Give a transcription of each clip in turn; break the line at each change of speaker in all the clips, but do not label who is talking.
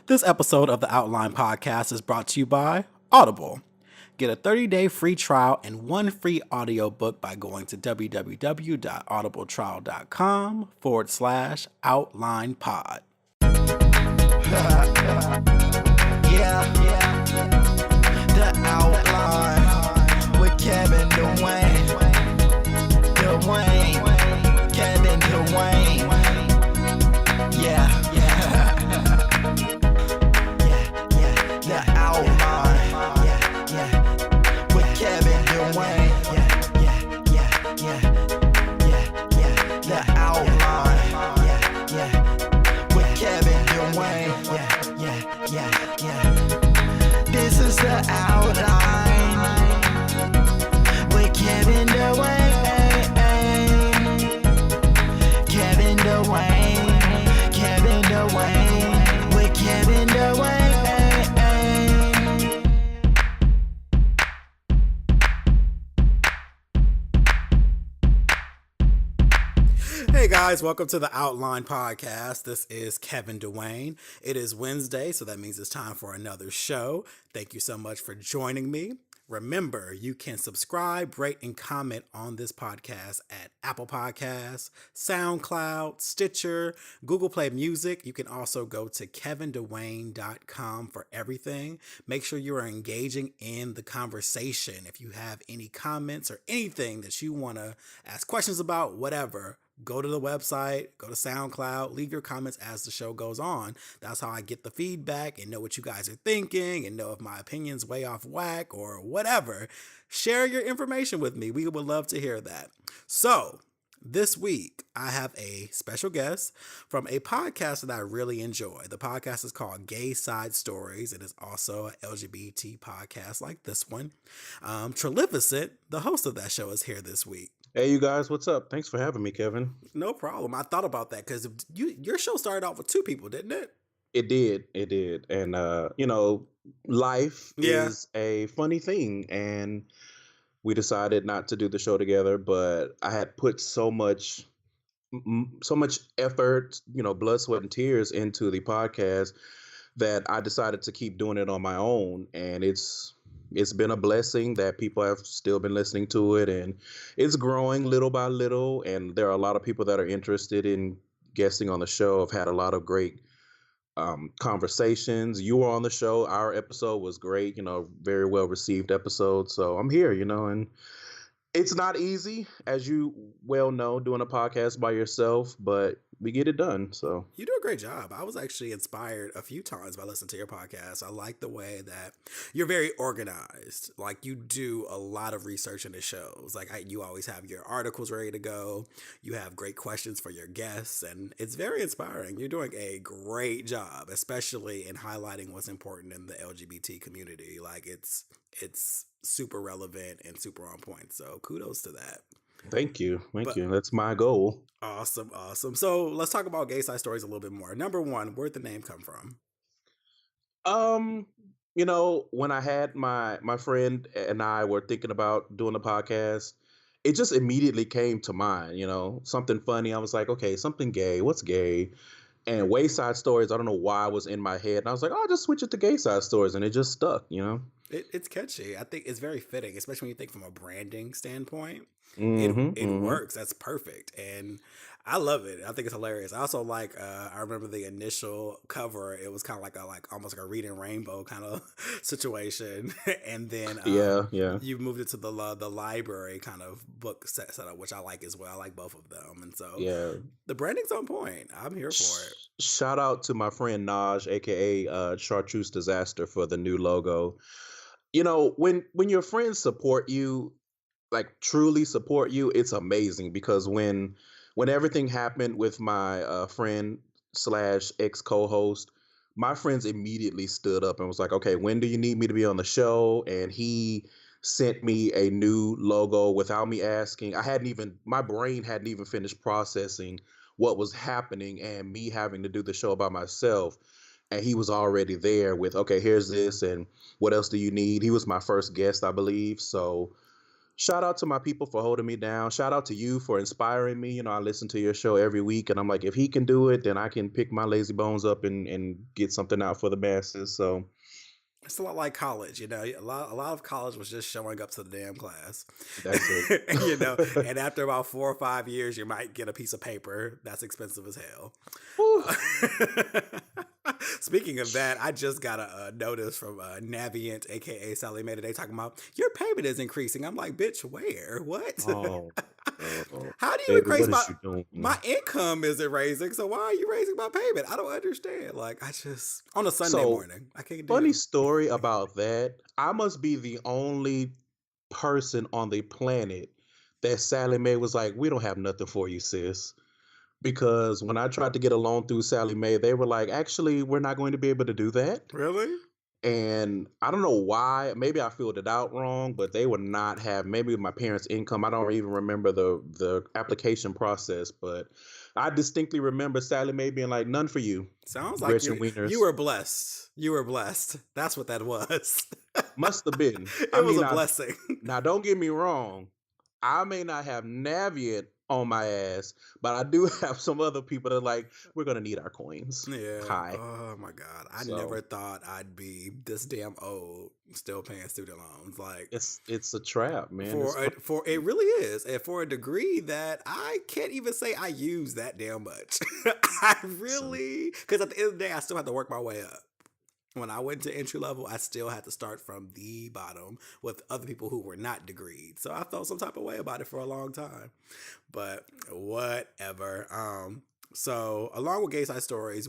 This episode of the Outline Podcast is brought to you by Audible. Get a 30-day free trial and one free audiobook by going to www.audibletrial.com/outlinepod.
Yeah, the Outline with Kevin Dwayne, Kevin Dwayne. Yeah, the Outline, with Kevin Dwayne. The Outline, with Kevin Dwayne. This is the Outline with Kevin Dwayne. Kevin Dwayne with Kevin Dwayne.
Hey guys, welcome to the Outline Podcast. This is Kevin Dwayne. It is Wednesday, so that means it's time for another show. Thank you so much for joining me. Remember, you can subscribe, rate, and comment on this podcast at Apple Podcasts, SoundCloud, Stitcher, Google Play Music. You can also go to kevindwayne.com for everything. Make sure you are engaging in the conversation. If you have any comments or anything that you want to ask questions about, whatever, go to the website, go to SoundCloud, leave your comments as the show goes on. That's how I get the feedback and know what you guys are thinking and know if my opinion's way off whack or whatever. Share your information with me. We would love to hear that. So this week, I have a special guest from a podcast that I really enjoy. The podcast is called Gay Side Stories. It is also an LGBT podcast like this one. Trilificent, the host of that show, is here this week.
Hey, you guys, what's up? Thanks for having me, Kevin.
No problem. I thought about that because your show started off with two people, didn't it?
It did. And, life is a funny thing. And we decided not to do the show together, but I had put so much effort, blood, sweat, and tears into the podcast that I decided to keep doing it on my own. And it's been a blessing that people have still been listening to it, and it's growing little by little. And there are a lot of people that are interested in guesting on the show. I've had a lot of great conversations. You were on the show. Our episode was great, very well received episode. So I'm here, and it's not easy, as you well know, doing a podcast by yourself, but we get it done. So
you do a great job. I was actually inspired a few times by listening to your podcast. I like the way that you're very organized. Like, you do a lot of research into shows. Like, you always have your articles ready to go. You have great questions for your guests, and it's very inspiring. You're doing a great job, especially in highlighting what's important in the LGBT community. Like, it's super relevant and super on point. So kudos to that.
Thank you. That's my goal.
Awesome. So let's talk about Gay Side Stories a little bit more. Number one, where'd the name come from?
When I had my friend and I were thinking about doing a podcast, it just immediately came to mind, something funny. I was like, okay, something gay. What's gay? And Wayside Stories, I don't know why it was in my head. And I was like, oh, I'll just switch it to Gay Side Stories. And it just stuck,
It's catchy. I think it's very fitting, especially when you think from a branding standpoint.
Mm-hmm,
It works. That's perfect. And I love it. I think it's hilarious. I also like, I remember the initial cover. It was kind of almost like a Reading Rainbow kind of situation. And then you moved it to the library kind of book setup, which I like as well. I like both of them. And so the branding's on point. I'm here for it.
Shout out to my friend Naj, aka Chartreuse Disaster, for the new logo. When your friends support you, like truly support you, it's amazing. Because when everything happened with my friend / ex co-host, my friends immediately stood up and was like, okay, when do you need me to be on the show? And he sent me a new logo without me asking. My brain hadn't even finished processing what was happening and me having to do the show by myself. And he was already there with, okay, here's this, and what else do you need? He was my first guest, I believe. So shout out to my people for holding me down. Shout out to you for inspiring me. I listen to your show every week, and I'm like, if he can do it, then I can pick my lazy bones up and get something out for the masses. So
It's a lot like college, A lot of college was just showing up to the damn class,
that's it.
And after about 4 or 5 years, you might get a piece of paper that's expensive as hell.
Whew.
Speaking of that, I just got a notice from Navient, aka Sally Mae, today talking about your payment is increasing. I'm like, bitch, where? What?
Oh,
How do you
baby,
increase
what is you doing?
my income isn't raising? So why are you raising my payment? I don't understand. Like, I just on a Sunday
So,
morning, I can't do
funny
it.
story about that. I must be the only person on the planet that Sally Mae was like, we don't have nothing for you, sis. Because when I tried to get a loan through Sally Mae, they were like, actually, we're not going to be able to do that.
Really?
And I don't know why. Maybe I filled it out wrong, but they would not have maybe my parents' income. I don't even remember the application process, but I distinctly remember Sally Mae being like, none for you,
Sounds like
Gretchen
you
Wieners.
were blessed. You were blessed. That's what that was.
Must have been. I
It was
mean,
a blessing.
now don't get me wrong. I may not have Navient on my ass, but I do have some other people that are like, we're gonna need our coins.
Yeah.
Hi.
Oh my God. I
So
never thought I'd be this damn old still paying student loans. Like
it's a trap, man. It's
for it really is. And for a degree that I can't even say I use that damn much. I
awesome.
really because at the end of the day I still have to work my way up. When I went to entry level, I still had to start from the bottom with other people who were not degreed. So I felt some type of way about it for a long time. But whatever. So along with Gay Side Stories,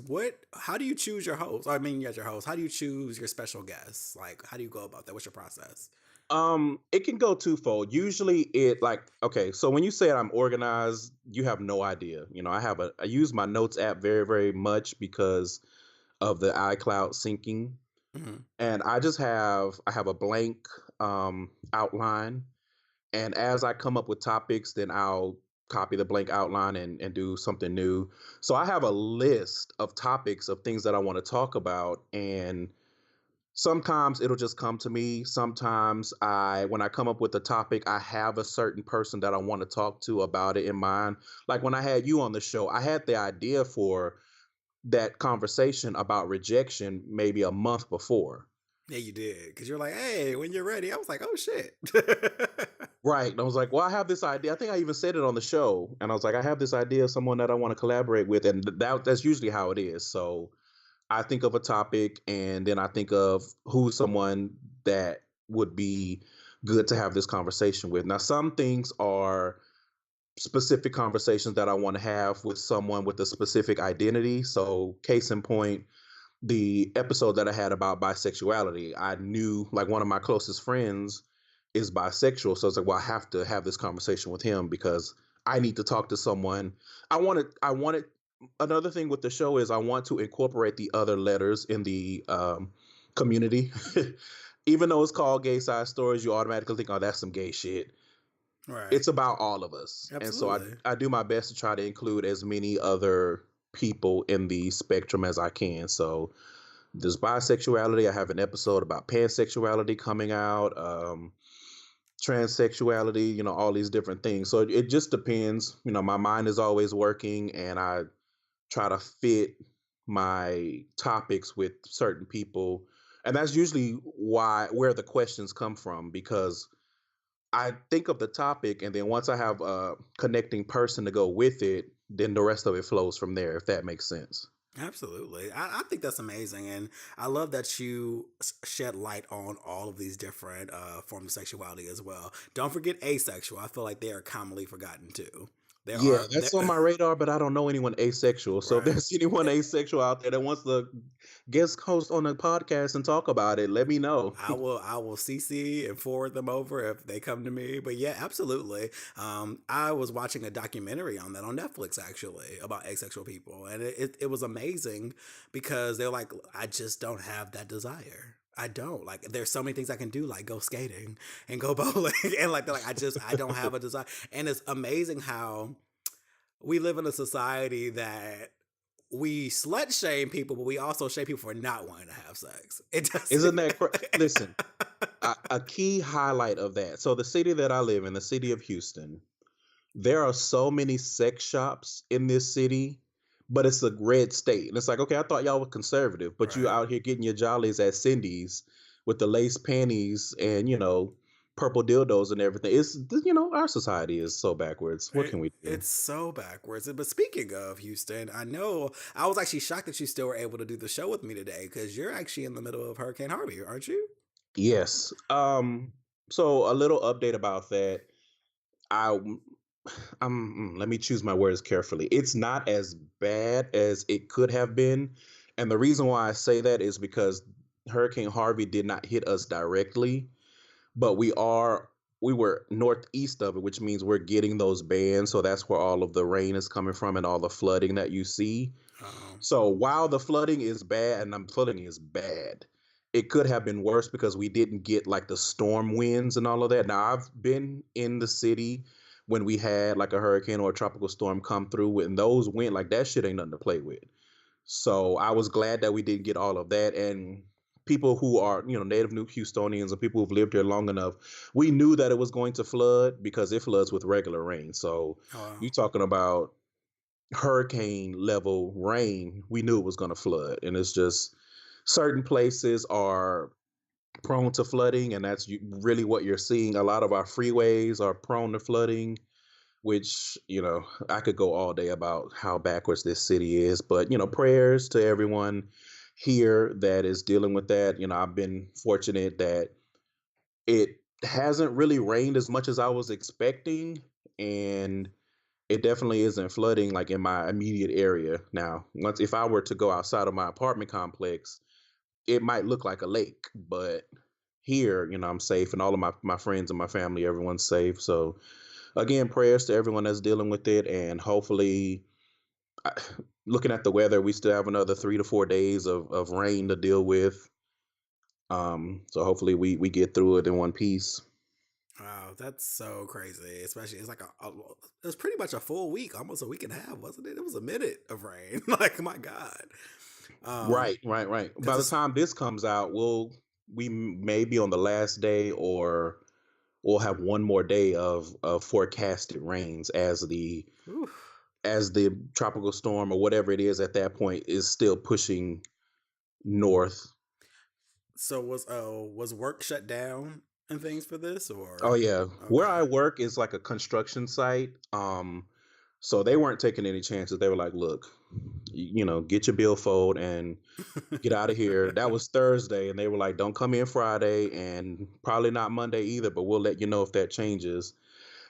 how do you choose your host? I mean, you got your host. How do you choose your special guests? Like, how do you go about that? What's your process?
It can go twofold. Usually it like okay, so when you say I'm organized, you have no idea. I use my notes app very, very much because of the iCloud syncing.
Hmm.
And I have a blank outline. And as I come up with topics, then I'll copy the blank outline and do something new. So I have a list of topics of things that I want to talk about. And sometimes it'll just come to me. Sometimes when I come up with a topic, I have a certain person that I want to talk to about it in mind. Like when I had you on the show, I had the idea for that conversation about rejection maybe a month before.
Yeah, you did. Because you're like, hey, when you're ready. I was like, oh, shit.
Right. And I was like, well, I have this idea. I think I even said it on the show. And I was like, I have this idea of someone that I want to collaborate with. And that's usually how it is. So I think of a topic and then I think of who's someone that would be good to have this conversation with. Now, some things are specific conversations that I want to have with someone with a specific identity. So, case in point, the episode that I had about bisexuality, I knew like one of my closest friends is bisexual. So it's like, well, I have to have this conversation with him because I need to talk to someone. I wanted, another thing with the show is I want to incorporate the other letters in the community. Even though it's called Gay Side Stories, you automatically think, oh, that's some gay shit.
Right.
It's about all of us.
Absolutely.
And so I do my best to try to include as many other people in the spectrum as I can. So there's bisexuality. I have an episode about pansexuality coming out, transsexuality, all these different things. So it just depends. My mind is always working and I try to fit my topics with certain people. And that's usually where the questions come from, because I think of the topic, and then once I have a connecting person to go with it, then the rest of it flows from there, if that makes sense.
Absolutely. I think that's amazing. And I love that you shed light on all of these different forms of sexuality as well. Don't forget asexual. I feel like they are commonly forgotten too. There
Yeah,
are,
that's on my radar, but I don't know anyone asexual. So if
right.
there's anyone asexual out there that wants to guest host on the podcast and talk about it, let me know.
I will CC and forward them over if they come to me. But yeah, absolutely. I was watching a documentary on that on Netflix actually about asexual people, and it was amazing because they're like, I just don't have that desire. I don't like. There's so many things I can do, like go skating and go bowling, and like they're like, I don't have a desire, and it's amazing how we live in a society that we slut shame people, but we also shame people for not wanting to have sex. It doesn't.
Isn't that listen, a key highlight of that. So the city that I live in, the city of Houston, there are so many sex shops in this city, but it's a red state. And it's like, okay, I thought y'all were conservative, but you
Right.
out here getting your jollies at Cindy's with the lace panties and, purple dildos and everything. Our society is so backwards. What can we do?
It's so backwards. But speaking of Houston, I know I was actually shocked that you still were able to do the show with me today because you're actually in the middle of Hurricane Harvey, aren't you?
Yes. So a little update about that. I let me choose my words carefully. It's not as bad as it could have been. And the reason why I say that is because Hurricane Harvey did not hit us directly, but we were northeast of it, which means we're getting those bands. So that's where all of the rain is coming from and all the flooding that you see.
Um,
So while the flooding is bad, and flooding is bad, it could have been worse because we didn't get like the storm winds and all of that. Now I've been in the city when we had like a hurricane or a tropical storm come through, and those went like that shit ain't nothing to play with. So I was glad that we didn't get all of that. And people who are, native New Houstonians and people who've lived here long enough, we knew that it was going to flood because it floods with regular rain. So
oh,
you talking about hurricane level rain, we knew it was going to flood. And it's just certain places are prone to flooding, and that's really what you're seeing. A lot of our freeways are prone to flooding, which, I could go all day about how backwards this city is. But, prayers to everyone here that is dealing with that. I've been fortunate that it hasn't really rained as much as I was expecting. And it definitely isn't flooding like in my immediate area. Now, once if I were to go outside of my apartment complex, it might look like a lake, but here, I'm safe, and all of my friends and my family, everyone's safe. So again, prayers to everyone that's dealing with it, and hopefully, I- looking at the weather, we still have another 3 to 4 days of rain to deal with. So hopefully we get through it in one piece.
wow, that's so crazy. Especially, it's like it was pretty much a full week, almost a week and a half, wasn't it? It was a minute of rain. Like, my God. Um,
Right, right, right. By
because
the
it's
time this comes out, may be on the last day, or we'll have one more day of forecasted rains
whew.
as the tropical storm or whatever it is at that point is still pushing north.
So was work shut down and things for this,
Oh
or
yeah, where
okay,
I work is like a construction site. So they weren't taking any chances. They were like, "Look, get your billfold and get out of here." That was Thursday, and they were like, "Don't come in Friday, and probably not Monday either, but we'll let you know if that changes."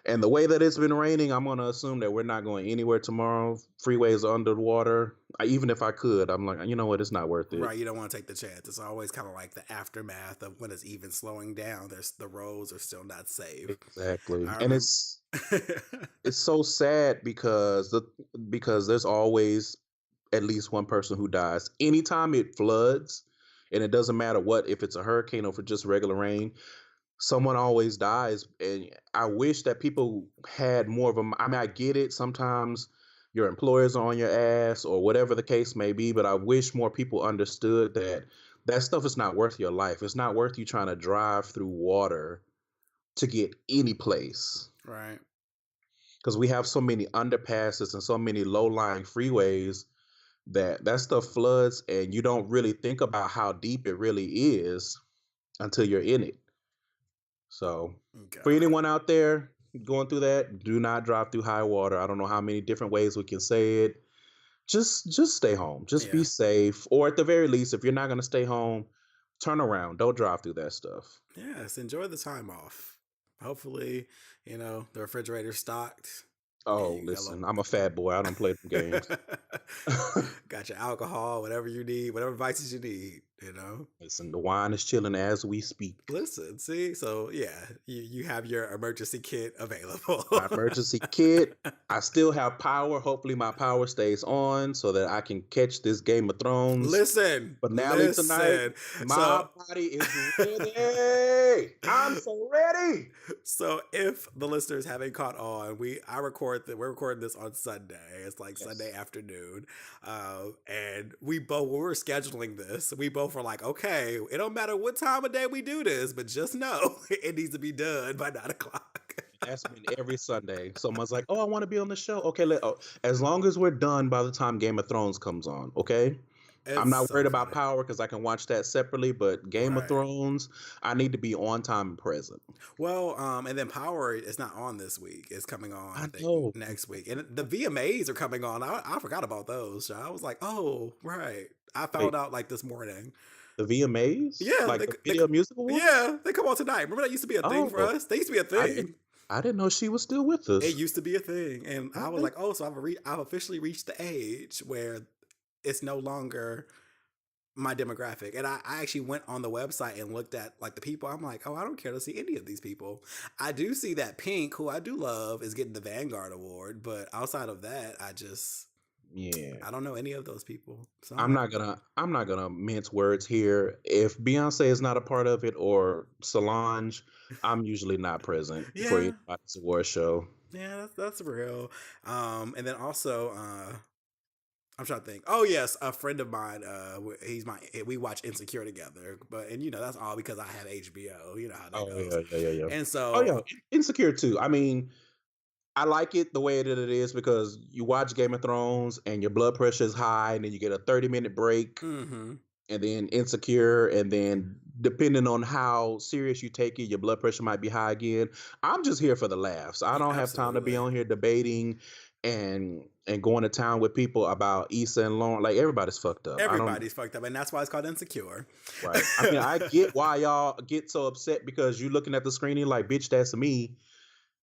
And the way that it's been raining, I'm gonna assume that we're not going anywhere tomorrow. Freeways are underwater. Even if I could, I'm like, you know what? It's not worth it.
right? You don't want to take the chance. It's always kind of like the aftermath of when it's even slowing down. There's the roads are still not safe.
Exactly.
I
And
remember.
it's so sad because there's always at least one person who dies anytime it floods, and it doesn't matter what, if it's a hurricane or if it's just regular rain, someone always dies. And I wish that people had more of them. I mean, I get it. Sometimes your employers are on your ass or whatever the case may be, but I wish more people understood that that stuff is not worth your life. It's not worth you trying to drive through water to get any place,
Right.
because we have so many underpasses and so many low-lying freeways that stuff floods, and you don't really think about how deep it really is until you're in it. So for
God.
anyone out there going through that, do not drive through high water. I don't know how many different ways we can say it. Just stay home. Just be
Yeah.
safe. Or at the very least, if you're not going to stay home, turn around. Don't drive through that stuff.
Yes. Enjoy the time off. Hopefully, the refrigerator's stocked. And
Oh,
you got a
listen, I'm a fat boy. I don't play them games.
got your alcohol, whatever you need, whatever vices you need.
Listen, the wine is chilling as we speak.
Listen, see, so yeah, you have your emergency kit available.
My emergency kit. I still have power. Hopefully, my power stays on so that I can catch this Game of Thrones
Listen,
finale tonight.
listen.
My
So,
body is ready. I'm so ready.
so if the listeners haven't caught on, we're recording this on Sunday. It's like Sunday
Yes.
afternoon, and we both when we were scheduling this, we both both were like, okay, it don't matter what time of day we do this, but just know it needs to be done by 9 o'clock.
That's been every Sunday. Someone's like, "Oh, I want to be on the show." Okay, as long as we're done by the time Game of Thrones comes on. Okay, I'm
It's
not
so
worried about
funny.
Power because I can watch that separately. But Game of
Right.
Thrones, I need to be on time and present.
Well, and then Power is not on this week. It's coming on, I
I
think,
know
next week. And the VMAs are coming on. I forgot about those. So I was like, oh, right. I found
like
out like this morning.
the VMAs,
Yeah,
like the Video Music Awards.
yeah, they come on tonight. Remember that used to be a thing for
Oh,
us? They used to be a
I
thing.
didn't know she was still with
It
us.
used to be a thing. And I was
Okay.
like, oh, so I've officially reached the age where it's no longer my demographic. And I actually went on the website and looked at like the people. I'm like, oh, I don't care to see any of these people. I do see that Pink, who I do love, is getting the Vanguard Award, but outside of that,
Yeah.
I don't know any of those people. So I'm
I'm
like,
not gonna mince words here. If Beyonce is not a part of it or Solange, I'm usually not present for
yeah,
anybody's award show.
yeah, that's real. And then also, I'm trying to think. Oh yes, a friend of mine. We watch Insecure together, and that's all because I have HBO. You know how that
Oh
goes.
yeah.
And
Oh
so
yeah, Insecure too. I mean, I like it the way that it is because you watch Game of Thrones and your blood pressure is high, and then you get a 30-minute break,
hmm
and then Insecure, and then depending on how serious you take it, your blood pressure might be high again. I'm just here for the laughs. I don't have time to be
absolutely.
on here debating and going to town with people about Issa and Lauren. Like everybody's fucked up. I don't.
Everybody's fucked up, and that's why it's called Insecure.
Right. I mean, I get why y'all get so upset because you looking at the screen and you're like, bitch, that's me.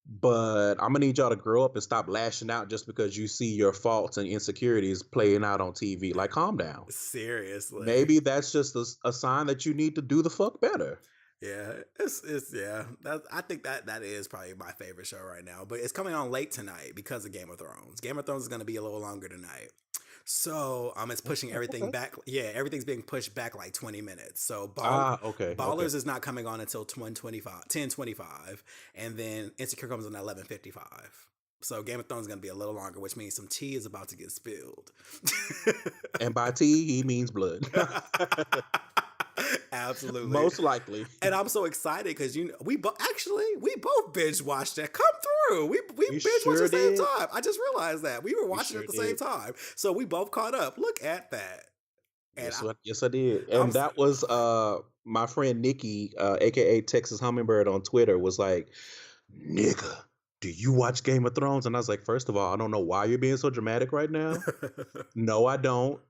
But I'm gonna need y'all to grow up and stop lashing out just because you see your faults and insecurities playing out on TV. Like, calm down.
Seriously.
Maybe that's just a sign that you need to do the fuck better.
Yeah, it's yeah. I think that is probably my favorite show right now. But it's coming on late tonight because of Game of Thrones. Game of Thrones is going to be a little longer tonight. So it's pushing
Okay.
everything
Okay.
back. Yeah, everything's being pushed back like 20 minutes. So
Okay.
Ballers is not coming on until 10:25, and then Insecure comes on at 11:55. So Game of Thrones is going to be a little longer, which means some tea is about to get spilled.
And by tea, he means blood.
Absolutely.
Most likely.
And I'm so excited because we both binge watched that. Come through. We
We
binge watched
sure
at the same
did.
time. I just realized that we were
We
watching
sure
at the same
did.
time, so we both caught up. Look at that. And
Yes, I did.
I'm
And that was my friend Nikki, aka Texas Hummingbird on Twitter, was like, nigga, do you watch Game of Thrones? And I was like, first of all, I don't know why you're being so dramatic right now. No, I don't.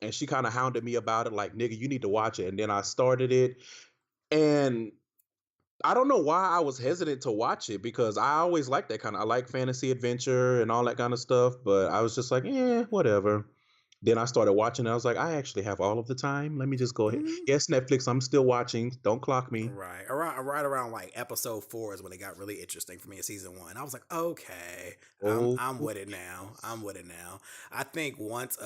And she kind of hounded me about it, like, nigga, you need to watch it. And then I started it. And I don't know why I was hesitant to watch it because I always like that kind of, I like fantasy adventure and all that kind of stuff. But I was just like, whatever. Then I started watching. And I was like, I actually have all of the time. Let me just go ahead.
Mhm.
Yes, Netflix, I'm still watching. Don't clock me.
right around like episode 4 is when it got really interesting for me in season 1. I was like, okay,
Oh,
I'm with it now. I think once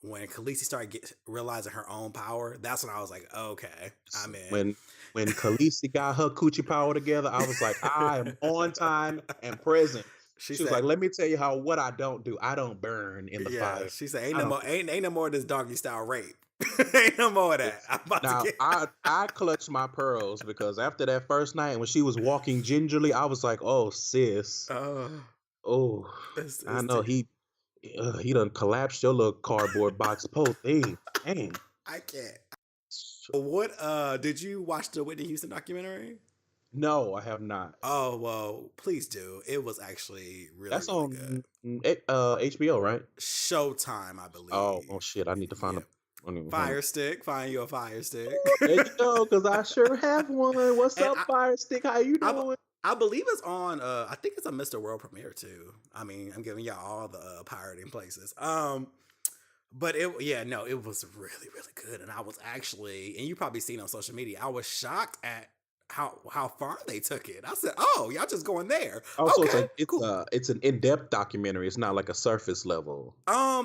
when Khaleesi started realizing her own power, that's when I was like, okay, I'm in.
when Khaleesi got her coochie power together, I was like, I am on time and present.
She
She was
said,
like, let me tell you what I don't do. I don't burn in the
yeah,
fire.
she said, ain't
I
no
don't.
more, ain't no more of this doggy style rape. Ain't no more of that. I'm about
Now
to get.
I clutched my pearls because after that first night when she was walking gingerly, I was like, oh sis,
Oh,
oh,
it's,
I
it's
know
too,
he done collapsed your little cardboard box post thing. Dang.
I can't. What did you watch the Whitney Houston documentary?
No, I have not.
Oh well, please do. It was actually
That's
really good.
on HBO, right?
Showtime, I
Oh,
believe.
shit! I need to find
Yeah.
a. I need to find
Fire stick. Find you a fire stick.
There you go, because I sure have one. What's
And
up, Fire Stick? How you
I,
doing?
I believe it's on. I think it's a Mr. World premiere too. I mean, I'm giving y'all all the pirating places. But it was really really good, and I was actually, and you probably seen on social media, I was shocked at how far they took it. I said, "Oh, y'all just going there?
Also,
Okay, cool."
it's an in-depth documentary. It's not like a surface level.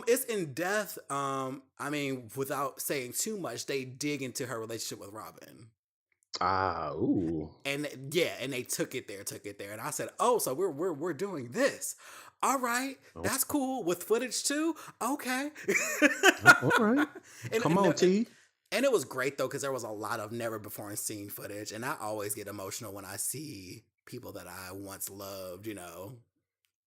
It's in depth. I mean, without saying too much, they dig into her relationship with Robin.
Ooh.
And they took it there, and I said, "Oh, so we're doing this. All right,
Oh,
that's cool with footage too. Okay."
all right.
and,
Come
and,
on, T.
And it was great though, because there was a lot of never before seen footage, and I always get emotional when I see people that I once loved,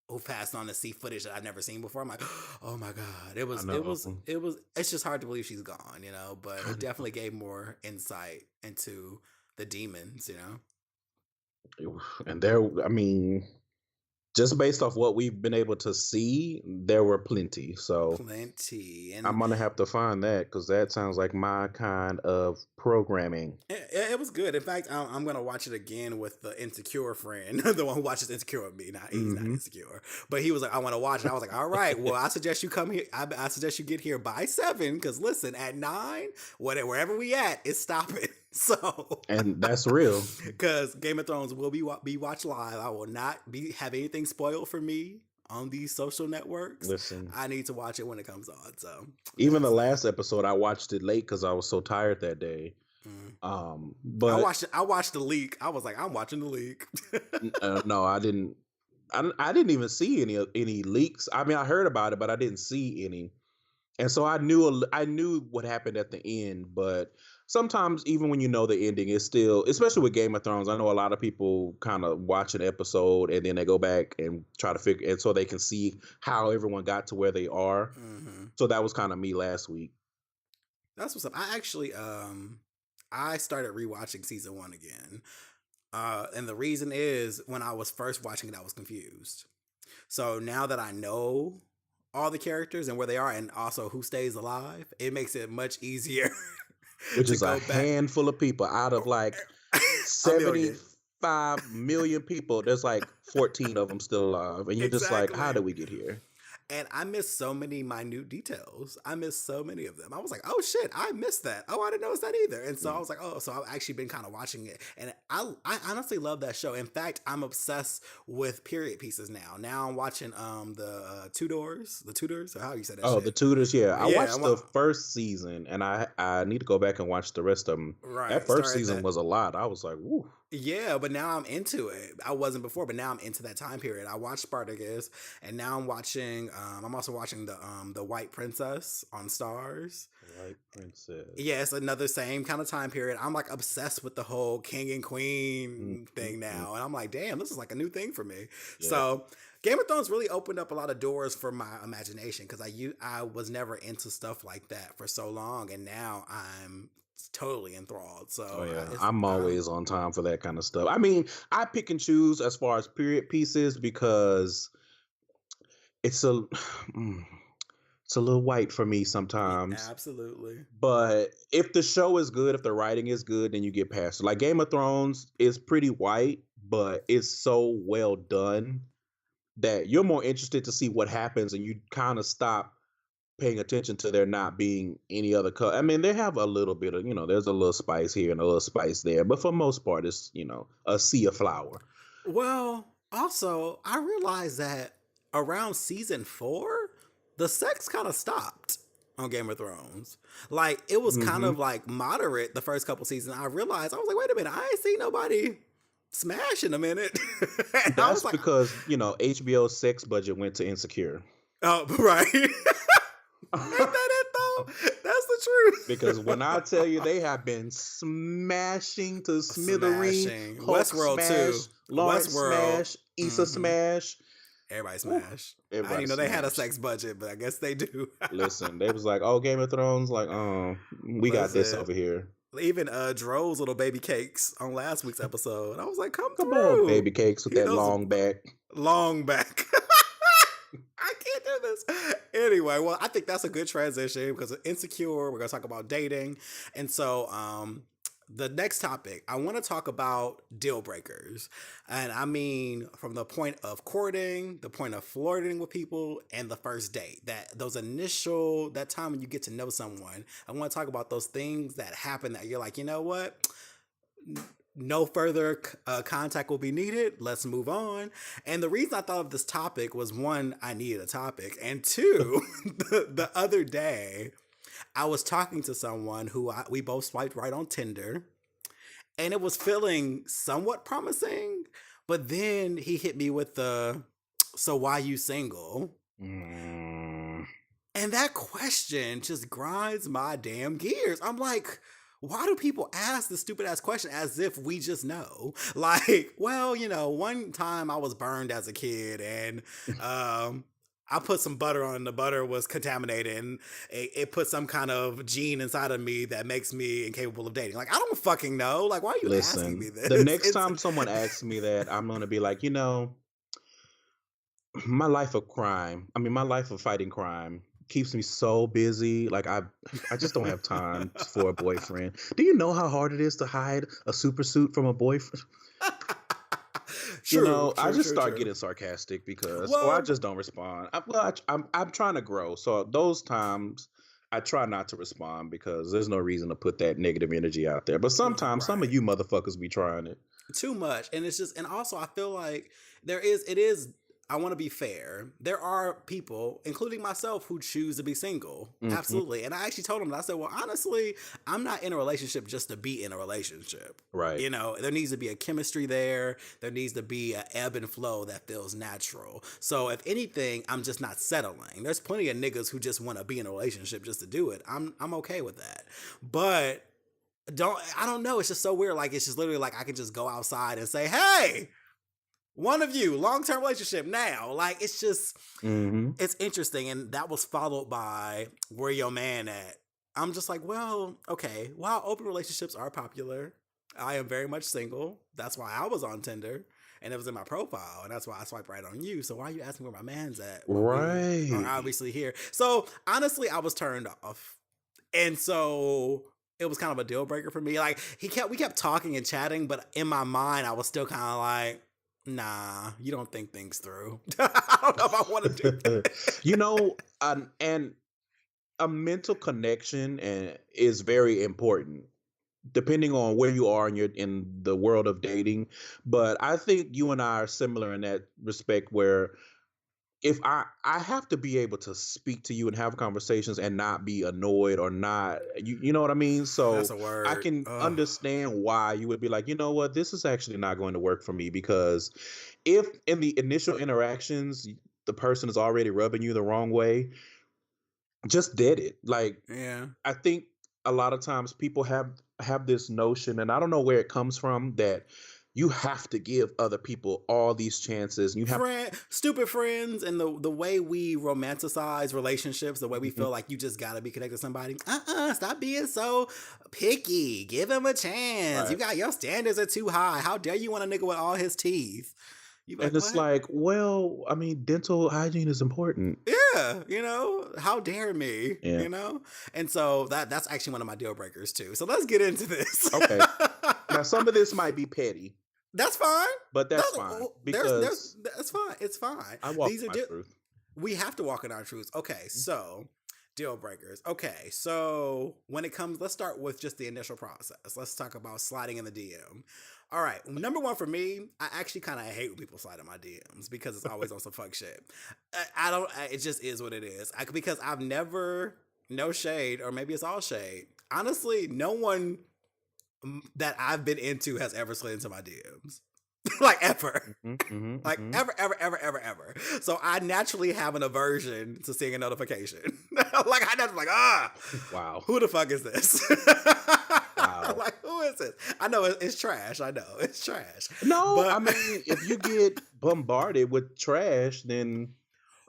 who passed on to see footage that I've never seen before. I'm like, oh my god, it
I
was, it
know.
was, it was. It's just hard to believe she's gone, But it definitely gave more insight into the demons.
And there, I mean, just based off what we've been able to see, there were plenty. So
Plenty,
I'm
and
gonna have to find that because that sounds like my kind of programming.
it was good. In fact, I'm gonna watch it again with the insecure friend, the one who watches Insecure with me. Not he's not
Hmm.
insecure, but he was like, "I want to watch it." I was like, "All right, well, I suggest you come here. I suggest you get here by 7, because listen, at 9, wherever we at, it's stopping." So,
And that's real.
because Game of Thrones will be watched live, I will not have anything spoiled for me on these social networks.
Listen,
I need to watch it when it comes on. So,
even the
that's
last episode, I watched it late because I was so tired that day.
mm.
But
I watched the leak. I was like, I'm watching the leak.
no, I didn't. I didn't even see any leaks. I mean, I heard about it, but I didn't see any. And so I knew what happened at the end, but sometimes even when you know the ending, it's still, especially with Game of Thrones, I know a lot of people kind of watch an episode and then they go back and try to figure, and so they can see how everyone got to where they are.
Hmm.
So that was kind of me last week.
That's what's up. I actually I started rewatching season 1 again. And the reason is, when I was first watching it, I was confused. So now that I know all the characters and where they are, and also who stays alive, it makes it much easier
Which
to
is a
go back.
handful of people out of like
A million.
75 million people. There's like 14 of them still alive. And you're just like, how
Exactly.
did we get here?
And I missed so many minute details. I missed so many of them. I was like, oh shit, I missed that. Oh, I didn't notice that either. And so I was like, oh, so I've actually been kind of watching it. And I honestly love that show. In fact, I'm obsessed with period pieces now. Now I'm watching the Tudors, or how you say that
Oh,
shit.
the Tudors, yeah. I
Yeah,
watched the first season and I need to go back and watch the rest of them.
right.
That first
Started
season
that.
was a lot. I was like, woo.
Yeah, but now I'm into it. I wasn't before, but now I'm into that time period. I watched Spartacus, and now I'm watching. I'm also watching the White Princess on Stars.
White Princess.
Yeah, it's another same kind of time period. I'm like obsessed with the whole king and queen thing now, and I'm like, damn, this is like a new thing for me.
Yeah.
So Game of Thrones really opened up a lot of doors for my imagination, because I was never into stuff like that for so long, and now I'm totally enthralled. So
Oh yeah,
it's,
I'm always on time for that kind of stuff. I mean, I pick and choose as far as period pieces because it's a it's a little white for me sometimes.
absolutely.
But if the show is good, if the writing is good, then you get past it. Like Game of Thrones is pretty white, but it's so well done that you're more interested to see what happens, and you kind of stop paying attention to there not being any other color. I mean, they have a little bit of, there's a little spice here and a little spice there, but for most part, it's, a sea of flour.
Well, also, I realized that around season 4, the sex kind of stopped on Game of Thrones. Like, it was kind
Mhm.
of like moderate the first couple seasons. I realized, I was like, wait a minute, I ain't seen nobody smash in a minute. And I
That's
was like,
because, HBO's sex budget went to Insecure.
oh, right. Ain't that it though? That's the truth.
Because when I tell you they have been smashing to smithereens,
Smashing.
Hulk
Westworld,
smash,
too.
Lawrence
Westworld.
smash, Issa
Mhm.
smash.
Everybody
Woo.
smash. I
Everybody
didn't know they had a
smashed.
sex budget, but I guess they do.
Listen, they was like, "Oh, Game of Thrones, like, we got this
Listen,
over here."
even Dro's little baby cakes on last week's episode. I was like, come
Come
through.
on, baby cakes with
He
that
knows-
long back.
Long back. I can't do this. Anyway, well, I think that's a good transition, because of Insecure, we're going to talk about dating. And so, the next topic, I want to talk about deal breakers. And I mean, from the point of courting, the point of flirting with people, and the first date. That time when you get to know someone. I want to talk about those things that happen that you're like, you know what? No further contact will be needed. Let's move on. And the reason I thought of this topic was, one, I needed a topic. And two, the other day, I was talking to someone who we both swiped right on Tinder, and it was feeling somewhat promising. But then he hit me with the, so why you single?
Mm.
And that question just grinds my damn gears. I'm like, why do people ask the stupid ass question as if we just know? Like, well, one time I was burned as a kid and I put some butter on, the butter was contaminated and it put some kind of gene inside of me that makes me incapable of dating. Like, I don't fucking know. Like, why are you asking me
Listen,
this?
the next time someone asks me that, I'm gonna be like, my life of crime. I mean, my life of fighting crime keeps me so busy. Like I just don't have time for a boyfriend. Do you know how hard it is to hide a super suit from a boyfriend? I just start
True.
getting sarcastic or I
Well,
just don't respond. I'm trying to grow, so those times I try not to respond because there's no reason to put that negative energy out there. But sometimes some of
right.
you motherfuckers be trying it.
Too much. And it's just, and also I feel like it is, I want to be fair. There are people, including myself, who choose to be single.
Hmm.
Absolutely. And I actually told them, I said, well, honestly, I'm not in a relationship just to be in a relationship.
Right.
There needs to be a chemistry there. There needs to be an ebb and flow that feels natural. So if anything, I'm just not settling. There's plenty of niggas who just want to be in a relationship just to do it. I'm okay with that. But I don't know. It's just so weird. Like, it's just literally like I can just go outside and say, hey, one of you, long-term relationship now. Like, it's just,
Hmm.
it's interesting. And that was followed by where your man at. I'm just like, well, okay, while open relationships are popular, I am very much single. That's why I was on Tinder and it was in my profile. And that's why I swipe right on you. So why are you asking where my man's at when we are
Right.
obviously here? So honestly, I was turned off. And so it was kind of a deal breaker for me. Like, we kept talking and chatting, but in my mind, I was still kind of like, nah, you don't think things through. I don't know if I want to do that.
you know, and a mental connection is very important depending on where you are in the world of dating. But I think you and I are similar in that respect where if I have to be able to speak to you and have conversations and not be annoyed or not, you know what I mean?
That's
So
a
I
word.
can
Ugh.
understand why you would be like, you know what, this is actually not going to work for me, because if in the initial interactions the person is already rubbing you the wrong way, just dead it. Like,
Yeah.
I think a lot of times people have this notion, and I don't know where it comes from, that you have to give other people all these chances and you have.
Stupid friends, and the way we romanticize relationships, the way we
Mhm.
feel like you just gotta be connected to somebody. Stop being so picky. Give him a chance. You
Right.
got, your standards are too high. How dare you want a nigga with all his teeth? You be
And
like,
it's
what?
like, well, I mean, dental hygiene is important.
Yeah, how dare me,
Yeah.
And so that's actually one of my deal breakers too. So let's get into this.
Okay. Now, some of this might be petty,
That's fine.
but that's
That's
fine
there's
because
that's fine. It's fine.
I walk
These are
my truth.
we have to walk in our truths. Okay, so deal breakers. Okay, so when it comes, let's start with just the initial process. Let's talk about sliding in the DM. All right, number one for me, I actually kind of hate when people slide in my DMs because it's always on some fuck shit. I don't. It just is what it is. Because I've never, no shade, or maybe it's all shade. Honestly, no one that I've been into has ever slid into my DMs. Like, ever. Like,
Hmm.
ever, ever, ever, ever, ever. So I naturally have an aversion to seeing a notification. Like, I naturally
Wow.
who the fuck is this?
Wow.
Like, who is this? I know it's trash. I know it's trash.
No, I
But
mean, if you get bombarded with trash, then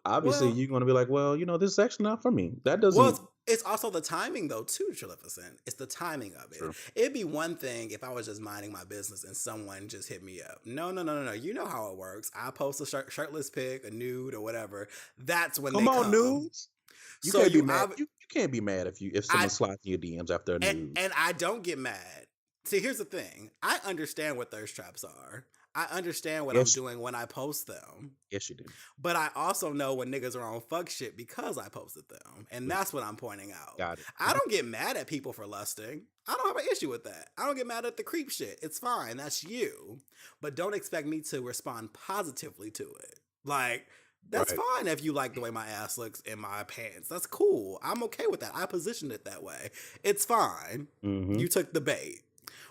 obviously
well,
you're going to be like, well, this is actually not for me. That
well,
doesn't.
it's also the timing though too, Trilificent. It's the timing of it.
True.
It'd be one thing if I was just minding my business and someone just hit me up. No, no, no, no, no. You know how it works. I post a shirtless pic, a nude, or whatever. That's when
Come
they
on,
come.
news. You
So
can't be
you,
mad. You can't be mad if
I,
someone slides in your DMs after a news.
and I don't get mad. See, here's the thing. I understand what thirst traps are. I understand what I'm
Yes,
doing when I post them.
yes, you do.
But I also know when niggas are on fuck shit because I posted them. And that's what I'm pointing out.
Got it.
I don't get mad at people for lusting. I don't have an issue with that. I don't get mad at the creep shit. It's fine. That's you. But don't expect me to respond positively to it. Like, that's
Right.
fine if you like the way my ass looks in my pants. That's cool. I'm okay with that. I positioned it that way. It's fine.
Hmm.
You took the bait.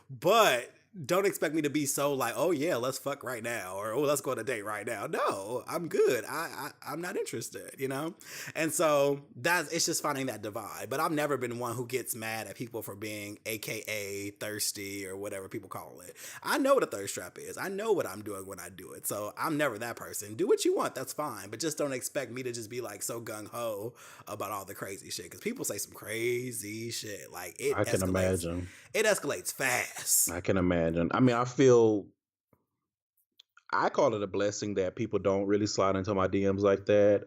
But don't expect me to be so like, oh yeah, let's fuck right now, or oh let's go on a date right now. No, I'm good. I'm not interested, you know. And so that's it's just finding that divide. But I've never been one who gets mad at people for being AKA thirsty or whatever people call it. I know what a thirst trap is. I know what I'm doing when I do it. So I'm never that person. Do what you want. That's fine. But just don't expect me to just be like so gung ho about all the crazy shit. Because people say some crazy shit. Like it
I can
escalates.
imagine.
It escalates fast.
I can imagine. I mean, I call it a blessing that people don't really slide into my DMs like that.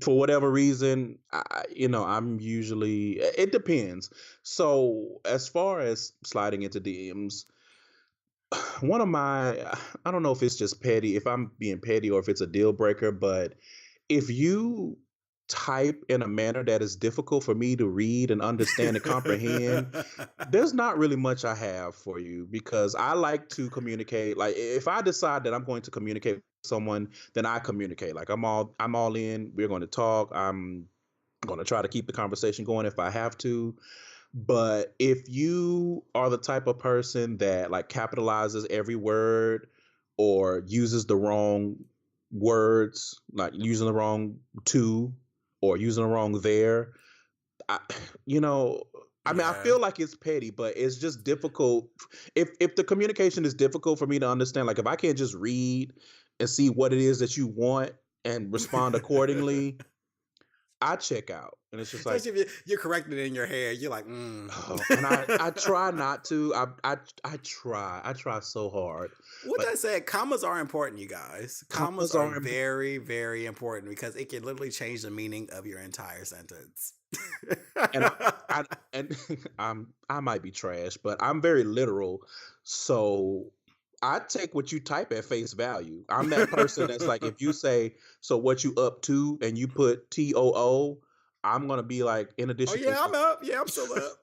For whatever reason, I'm usually, it depends. So as far as sliding into DMs, one of my, I don't know if it's just petty, if I'm being petty or if it's a deal breaker, but if you type in a manner that is difficult for me to read and understand and comprehend, there's not really much I have for you, because I like to communicate. Like if I decide that I'm going to communicate with someone, then I communicate. Like I'm all in. We're going to talk. I'm going to try to keep the conversation going if I have to. But if you are the type of person that like capitalizes every word or uses the wrong words, like using the wrong to or using the wrong there, I, you know, I mean, I
Yeah.
feel like it's petty, but it's just difficult. If the communication is difficult for me to understand, like if I can't just read and see what it is that you want and respond accordingly, I check out. And it's just like,
Especially if you're correcting it in your head, you're like,
oh, and I try not to. I try so hard.
With
But
that said, commas are important, you guys. Commas
commas are
are
important.
very, very important because it can literally change the meaning of your entire sentence.
And I and I might be trash, but I'm very literal. So I take what you type at face value. I'm that person that's like, if you say, so what you up to, and you put TOO, I'm gonna be like, in
Oh
addition to
yeah, I'm up. Yeah, I'm still up.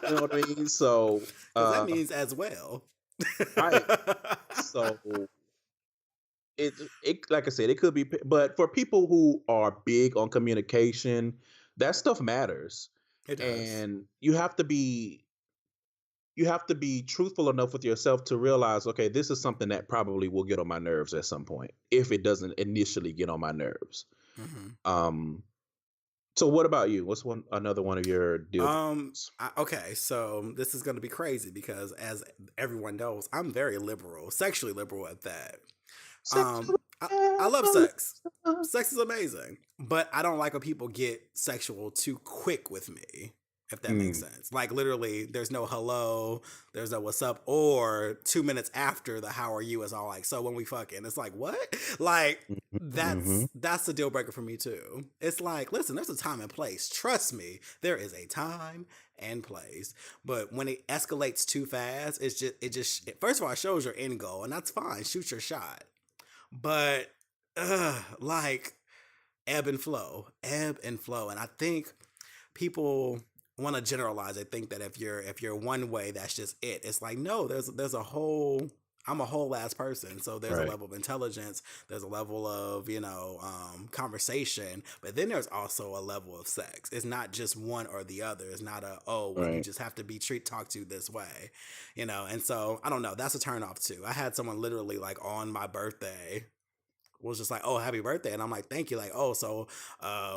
you know what I mean? So
Because that
uh
means as well.
right. So it like I said, it could be, but for people who are big on communication, that stuff matters.
It does.
And you have to be truthful enough with yourself to realize, okay, this is something that probably will get on my nerves at some point if it doesn't initially get on my nerves.
hmm
Um, so what about you? What's another one of your deal
Um.
breakers?
Okay. So this is going to be crazy because, as everyone knows, I'm very liberal, sexually liberal at that. Um. I love sex. Sex is amazing, but I don't like when people get sexual too quick with me. If that makes
Mm,
sense. Like literally, there's no hello, there's no what's up, or 2 minutes after the how are you is all like, so when we fucking, it's like what? Like
hmm
that's the deal breaker for me too. It's like, listen, there's a time and place. Trust me, there is a time and place. But when it escalates too fast, first of all, it shows your end goal, and that's fine. Shoot your shot. But like ebb and flow, and I think people want to generalize. I think that if you're one way, that's just it. It's like no, there's a whole. I'm a whole ass person, so there's a
Right,
level of intelligence, there's a level of conversation, but then there's also a level of sex. It's not just one or the other. It's not a oh well you
right.
just have to be talked to this way, And so I don't know. That's a turn off too. I had someone literally like on my birthday was just like, "Oh, happy birthday!" And I'm like, "Thank you." Like, "Oh, so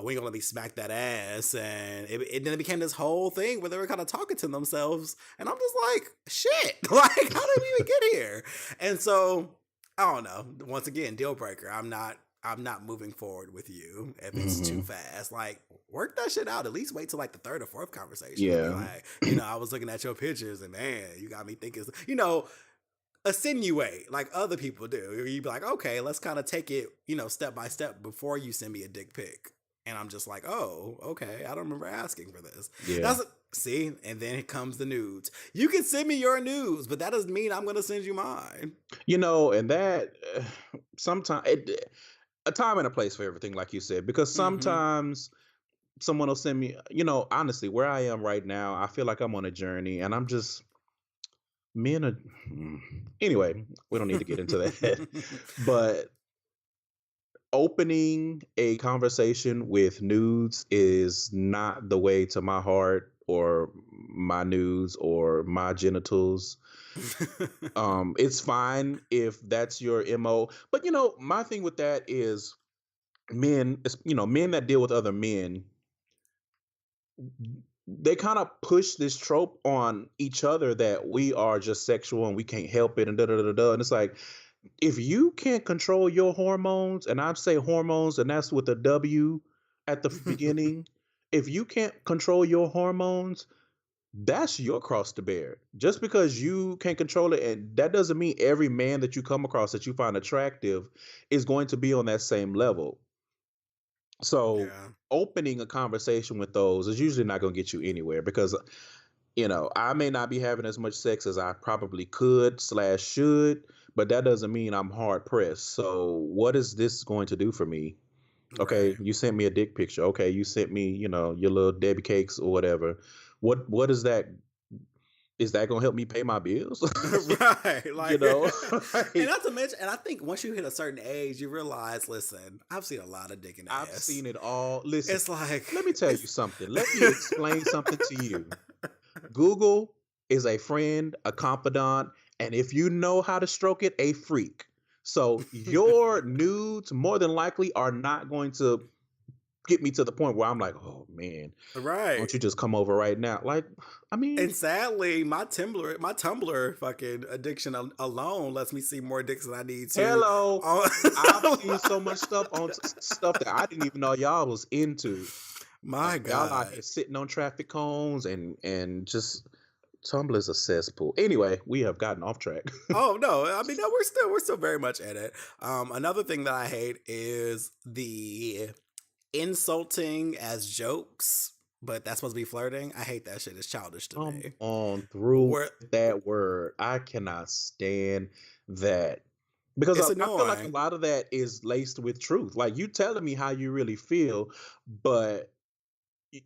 we gonna let me smack that ass?" And then it became this whole thing where they were kind of talking to themselves, and I'm just like, "Shit! Like, how did we even get here?" And so I don't know. Once again, deal breaker. I'm not moving forward with you if it's too
hmm
fast. Like, work that shit out. At least wait till like the third or fourth conversation to be
Yeah.
like, I was looking at your pictures and man, you got me thinking, insinuate like other people do. You'd be like, okay, let's kind of take it, step by step before you send me a dick pic. And I'm just like, oh, okay. I don't remember asking for this.
Yeah.
That's see, and then it comes the nudes. You can send me your nudes, but that doesn't mean I'm gonna send you mine.
And that sometimes a time and a place for everything, like you said, because
Mm-hmm.
sometimes someone will send me, honestly, where I am right now, I feel like I'm on a journey and I'm just men are mm. Anyway, we don't need to get into that. But opening a conversation with nudes is not the way to my heart or my nudes or my genitals. It's fine if that's your MO. But my thing with that is men that deal with other men, they kind of push this trope on each other that we are just sexual and we can't help it and da da da da. And it's like, if you can't control your hormones, and I say hormones, and that's with a W at the beginning, if you can't control your hormones, that's your cross to bear. Just because you can't control it, and that doesn't mean every man that you come across that you find attractive is going to be on that same level. So
Yeah.
opening a conversation with those is usually not going to get you anywhere because I may not be having as much sex as I probably could / should, but that doesn't mean I'm hard pressed. So what is this going to do for me? Okay,
Right.
you sent me a dick picture. Okay, you sent me, your little Debbie cakes or whatever. What is that? Is that gonna help me pay my bills?
Right.
You
Like,
know?
and
Like,
not to mention, and I think once you hit a certain age, you realize, listen, I've seen a lot of dick and
I've
ass.
seen it all. Listen,
It's like,
let me tell you something. Let me explain something to you. Google is a friend, a confidant, and if you know how to stroke it, a freak. So your nudes more than likely are not going to get me to the point where I'm like, oh man, why
right.
don't you just come over right now? Like, I mean,
And sadly, my Tumblr fucking addiction alone lets me see more dicks than I need to.
hello. I've seen
on-
so much stuff on stuff that I didn't even know y'all was into.
My
Like, y'all out
God.
here sitting on traffic cones and just Tumblr is a cesspool. Anyway, we have gotten off track.
Oh no, I mean no, we're still very much at it. Another thing that I hate is the insulting as jokes, but that's supposed to be flirting. I hate that shit. It's childish to
Come
me.
on through
Where
that word. I cannot stand that. Because
it's
I feel like a
annoying.
lot of that is laced with truth. Like you telling me how you really feel, but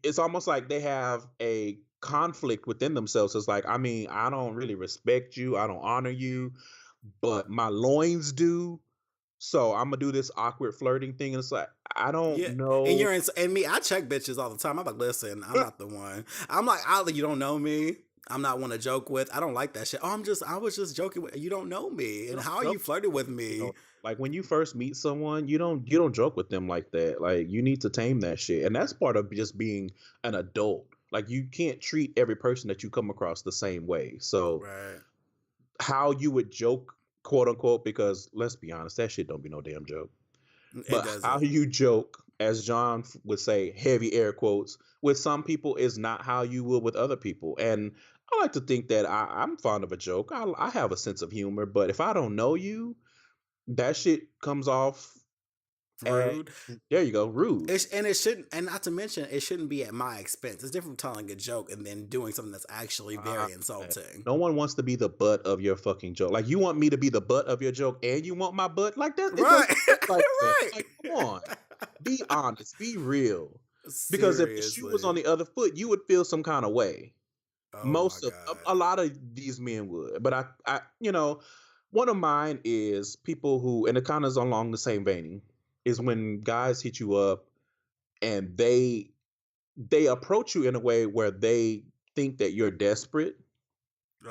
it's almost like they have a conflict within themselves. It's like, I mean, I don't really respect you, I don't honor you, but my loins do. So I'm gonna do this awkward flirting thing. And it's like, I don't
Yeah, and
know.
and me. I check bitches all the time. I'm like, listen, I'm not the one. I'm like, you don't know me. I'm not one to joke with. I don't like that shit. Oh, I was just joking with you. Don't know me,
You
and
don't
how are you
joke,
flirting with
you
me?
know, like when you first meet someone, you don't joke with them like that. Like you need to tame that shit. And that's part of just being an adult. Like you can't treat every person that you come across the same way. So
Right?
how you would joke, quote unquote, because let's be honest, that shit don't be no damn joke.
It
But how
doesn't.
you joke, as John would say, heavy air quotes, with some people is not how you would with other people. And I like to think that I'm fond of a joke. I have a sense of humor, but if I don't know you, that shit comes off as,
Rude.
there you go, rude.
And it shouldn't, and not to mention, it shouldn't be at my expense. It's different from telling a joke and then doing something that's actually
Uh,
very insulting.
no one wants to be the butt of your fucking joke. Like you want me to be the butt of your joke and you want my butt like that? It
Right?
doesn't work like that.
Right?
Like, come on. Be honest, be real. Because if the shoe was on
Seriously.
the other foot, you would feel some kind of way.
Oh my
Most of
God.
a lot of these men would. But one of mine is people who, and it kind of is along the same vein, is when guys hit you up and they approach you in a way where they think that you're desperate.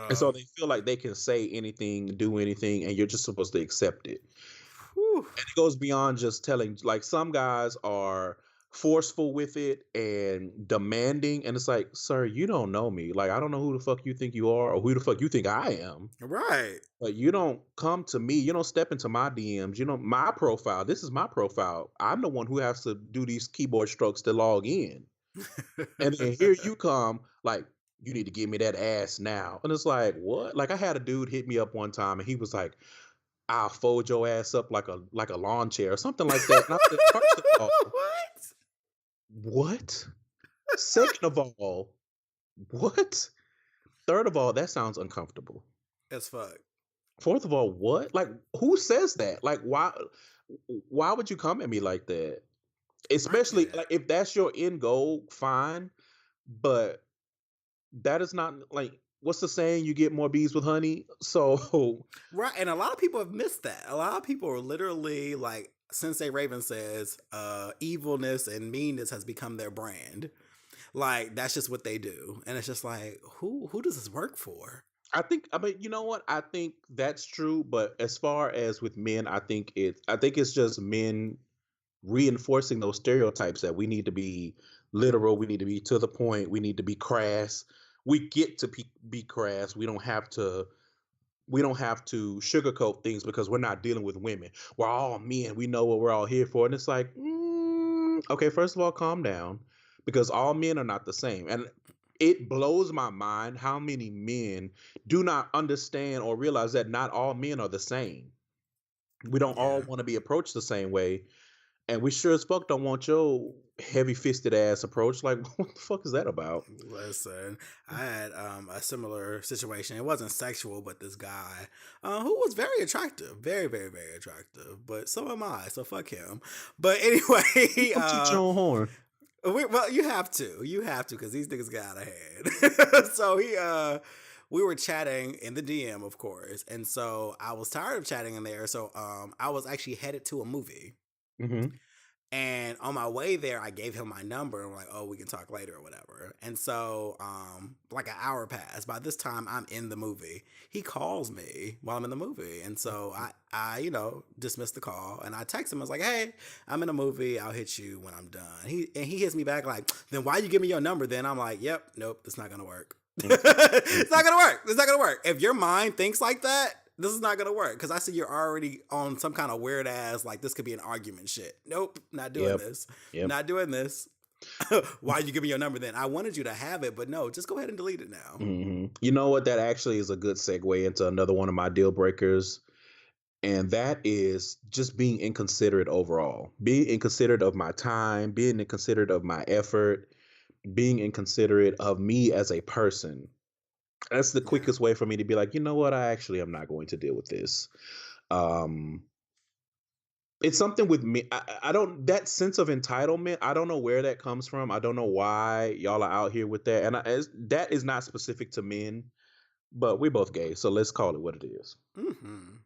And so
Uh,
they feel like they can say anything, do anything, and you're just supposed to accept it.
whew.
And it goes beyond just telling. Like some guys are forceful with it and demanding, and it's like, sir, you don't know me. Like I don't know who the fuck you think you are or who the fuck you think I am.
Right.
But you don't come to me. You don't step into my DMs. You know my profile. This is my profile. I'm the one who has to do these keyboard strokes to log in. And then here you come, like, you need to give me that ass now. And it's like, what? Like I had a dude hit me up one time and he was like, I'll fold your ass up like a lawn chair or something like that. And I said, first of all,
What?
what? Second of all, what? Third of all, that sounds uncomfortable.
As fuck.
Fourth of all, what? Like, who says that? Like, why would you come at me like that? Especially
Right.
like if that's your end goal, fine. But that is not like what's the saying? You get more bees with honey. So
Right. And a lot of people have missed that. A lot of people are literally like Sensei Raven says, evilness and meanness has become their brand. Like that's just what they do, and it's just like who does this work for?
I mean, you know what? I think that's true, but as far as with men, I think it's just men reinforcing those stereotypes that we need to be literal, we need to be to the point, we need to be crass. We get to be crass. We don't have to sugarcoat things because we're not dealing with women. We're all men. We know what we're all here for. And it's like, okay, first of all, calm down because all men are not the same. And it blows my mind how many men do not understand or realize that not all men are the same. We don't all
Yeah.
want to be approached the same way. And we sure as fuck don't want your heavy fisted ass approach. Like, what the fuck is that about?
Listen, I had a similar situation. It wasn't sexual, but this guy who was very attractive, very, very, very attractive. But so am I, so fuck him. But anyway,
Come toot your own horn.
well, you have to, because these niggas got out of hand. So we were chatting in the DM, of course, and so I was tired of chatting in there. So I was actually headed to a movie.
Hmm.
And on my way there, I gave him my number and we're like, oh, we can talk later or whatever. And so, like an hour passed. By this time, I'm in the movie. He calls me while I'm in the movie. And so I dismissed the call and I text him. I was like, hey, I'm in a movie. I'll hit you when I'm done. He hits me back like, then why you give me your number then? I'm like, yep, nope, it's not going to work. It's not going to work. It's not going to work. If your mind thinks like that, this is not gonna work because I see you're already on some kind of weird ass like this could be an argument shit. Nope, not doing
Yep.
this.
Yep.
Not doing this. Why you give me your number then? I wanted you to have it, but no, just go ahead and delete it now.
You know what? That actually is a good segue into another one of my deal breakers. And that is just being inconsiderate overall. Being inconsiderate of my time, being inconsiderate of my effort, being inconsiderate of me as a person. That's the
Yeah.
quickest way for me to be like, you know what? I actually am not going to deal with this. Um, it's something with me. I don't, that sense of entitlement, I don't know where that comes from. I don't know why y'all are out here with that. And that is not specific to men, but we're both gay. So let's call it what it is.
Mm-hmm.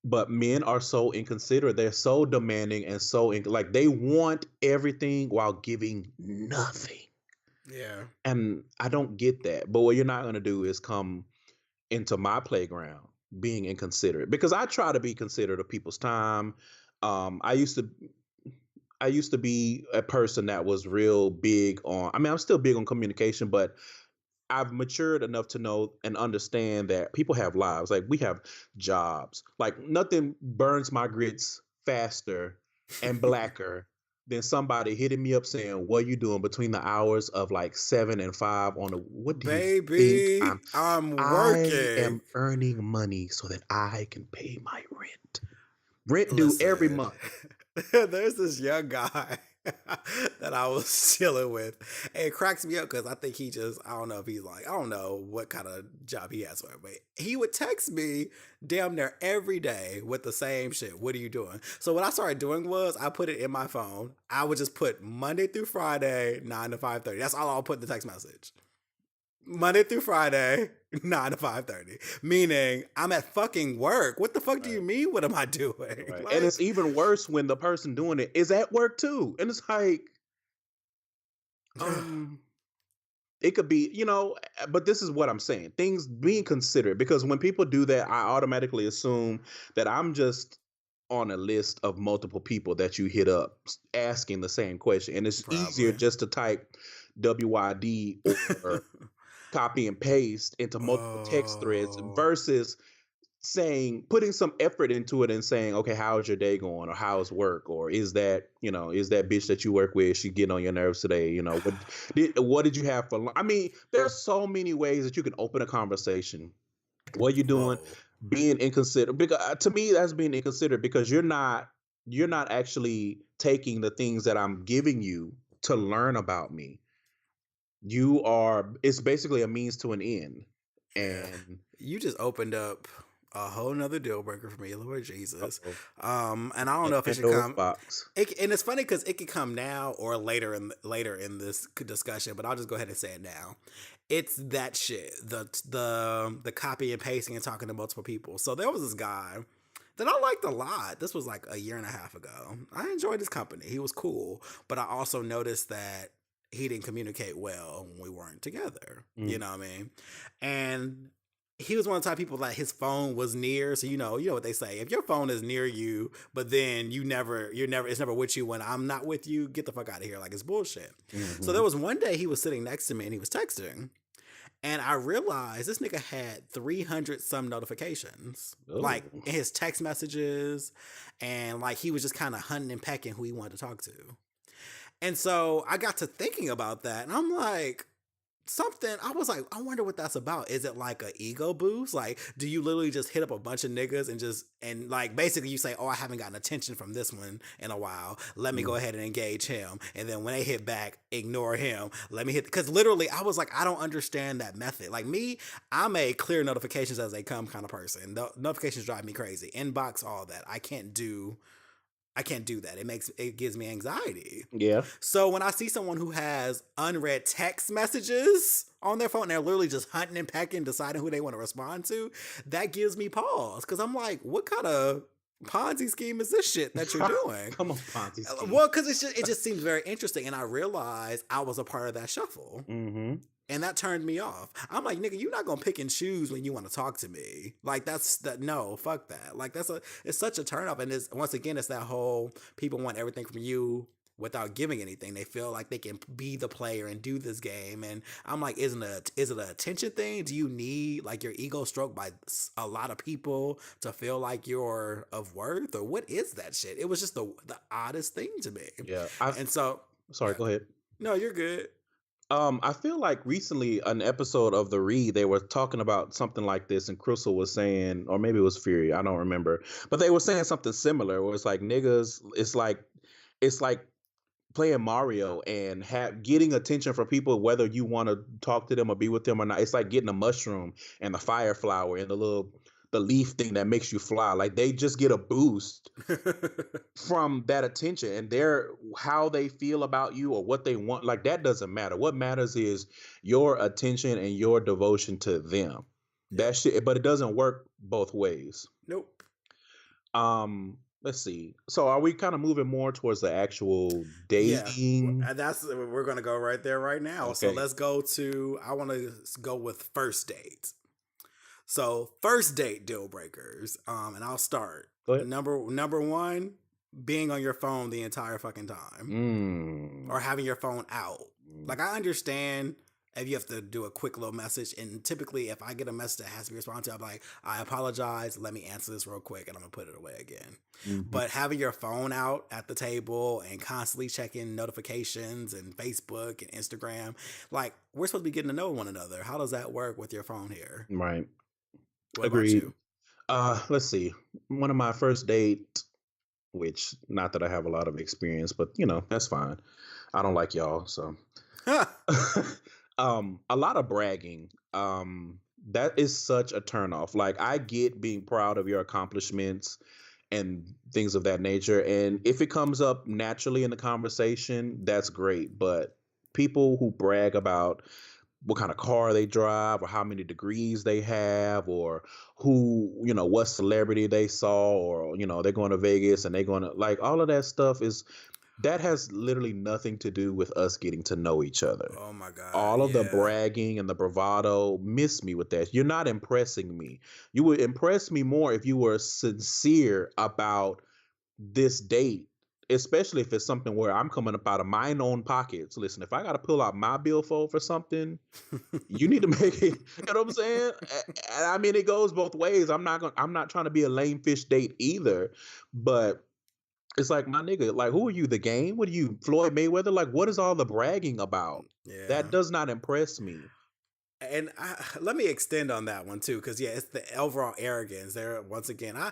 But men are so inconsiderate. They're so demanding and so like they want everything while giving nothing.
Yeah.
And I don't get that. But what you're not going to do is come into my playground being inconsiderate because I try to be considerate of people's time. I used to be a person that was real big on, I mean, I'm still big on communication, but I've matured enough to know and understand that people have lives. Like we have jobs. Like nothing burns my grits faster and blacker than somebody hitting me up saying, "What you doing between the hours of like 7 and 5 on a what do you
Baby,
think
I'm
I
working.
am earning money so that I can pay my rent. Rent due every
Listen,
month."
there's this young guy that I was chilling with. And it cracks me up because I think I don't know if he's like, I don't know what kind of job he has, but he would text me damn near every day with the same shit. What are you doing? So what I started doing was I put it in my phone. I would just put Monday through Friday, 9 to 5:30. That's all I'll put in the text message. Monday through Friday, 9 to 5:30. Meaning I'm at fucking work. What the fuck do you
Right.
mean? What am I doing?
Right.
Like,
And it's even worse when the person doing it is at work too. And it's like, um, it could be, but this is what I'm saying. Things being considered because when people do that, I automatically assume that I'm just on a list of multiple people that you hit up asking the same question. And it's easier
probably.
just to type WYD or copy and paste into multiple text threads
Oh,
versus putting some effort into it and saying, okay, how's your day going, or how's work, or is that bitch that you work with, she getting on your nerves today, what did you have for lunch? I mean, there's so many ways that you can open a conversation. What you doing?
whoa.
Being inconsiderate, because to me that's being inconsiderate because you're not actually taking the things that I'm giving you to learn about me. It's basically a means to an end.
Yeah.
And
You just opened up a whole nother deal breaker for me, Lord Jesus.
uh-oh,
And I don't know if it should
Pandora's
come.
box.
And it's funny because it could come now or later in this discussion, but I'll just go ahead and say it now. It's that shit, the copy and pasting and talking to multiple people. So there was this guy that I liked a lot. This was like a year and a half ago. I enjoyed his company. He was cool, but I also noticed that he didn't communicate well when we weren't together. You
Mm.
know what I mean? And he was one of the type of people that his phone was near. So you know what they say. If your phone is near you, but then it's never with you when I'm not with you, get the fuck out of here. Like it's bullshit. So there
Mhm.
was one day he was sitting next to me and he was texting. And I realized this nigga had 300 some notifications, like
Oh.
in his text messages. And like he was just kind of hunting and pecking who he wanted to talk to. And so I got to thinking about that, and I'm like, I was like, I wonder what that's about. Is it like a ego boost? Like, do you literally just hit up a bunch of niggas and like basically you say, oh, I haven't gotten attention from this one in a while. Let me go
Mm.
ahead and engage him. And then when they hit back, ignore him. Let me hit, because literally I was like, I don't understand that method. Like me, I'm a clear notifications as they come kind of person. The notifications drive me crazy. Inbox, all that. I can't do that. It gives me anxiety.
Yeah.
So when I see someone who has unread text messages on their phone, they're literally just hunting and pecking, deciding who they want to respond to, that gives me pause. Because I'm like, what kind of Ponzi scheme is this shit that you're doing?
Come on, Ponzi scheme.
Well, because it just seems very interesting. And I realized I was a part of that shuffle.
Mm-hmm.
And that turned me off. I'm like, nigga, you're not gonna pick and choose when you want to talk to me. Like no, fuck that. Like it's such a turn off. And once again, it's that whole people want everything from you without giving anything. They feel like they can be the player and do this game. And I'm like, is it an attention thing? Do you need like your ego stroked by a lot of people to feel like you're of worth, or what is that shit? It was just the oddest thing to me.
Yeah.
And so,
Sorry, go ahead.
no, you're good.
I feel like recently an episode of The Read, they were talking about something like this, and Crystal was saying, or maybe it was Fury, I don't remember, but they were saying something similar where it's like niggas, it's like playing Mario and getting attention from people, whether you want to talk to them or be with them or not. It's like getting a mushroom and the fire flower and the leaf thing that makes you fly. Like they just get a boost from that attention, and how they feel about you or what they want, like that doesn't matter. What matters is your attention and your devotion to them. That shit, but it doesn't work both ways.
Nope.
Let's see. So are we kind of moving more towards the actual
Yeah,
dating?
we're gonna go right there right now. So
Okay.
let's go I want to go with first date. So first date deal breakers. And I'll start.
Go ahead.
Number one, being on your phone the entire fucking time,
Mm.
or having your phone out. Like I understand if you have to do a quick little message, and typically if I get a message that has to be responded to, I'm like, I apologize. Let me answer this real quick, and I'm gonna put it away again.
Mhm.
But having your phone out at the table and constantly checking notifications and Facebook and Instagram, like we're supposed to be getting to know one another. How does that work with your phone here?
Right.
What about
Agreed.
you?
Let's see. One of my first date, which not that I have a lot of experience, but that's fine. I don't like y'all, so a lot of bragging. That is such a turnoff. Like I get being proud of your accomplishments and things of that nature, and if it comes up naturally in the conversation, that's great. But people who brag about what kind of car they drive or how many degrees they have or what celebrity they saw, or they're going to Vegas and they're going to, like, all of that stuff that has literally nothing to do with us getting to know each other.
Oh my God.
All of the
yeah.
bragging and the bravado, miss me with that. You're not impressing me. You would impress me more if you were sincere about this date, especially if it's something where I'm coming up out of my own pockets. Listen, if I got to pull out my billfold for something, you need to make it. You know what I'm saying? I mean, it goes both ways. I'm not trying to be a lame fish date either, but it's like, my nigga, like, who are you? The game? What are you, Floyd Mayweather? Like, what is all the bragging about?
Yeah.
That does not impress me.
And let me extend on that one too, because it's the overall arrogance there. Once again, I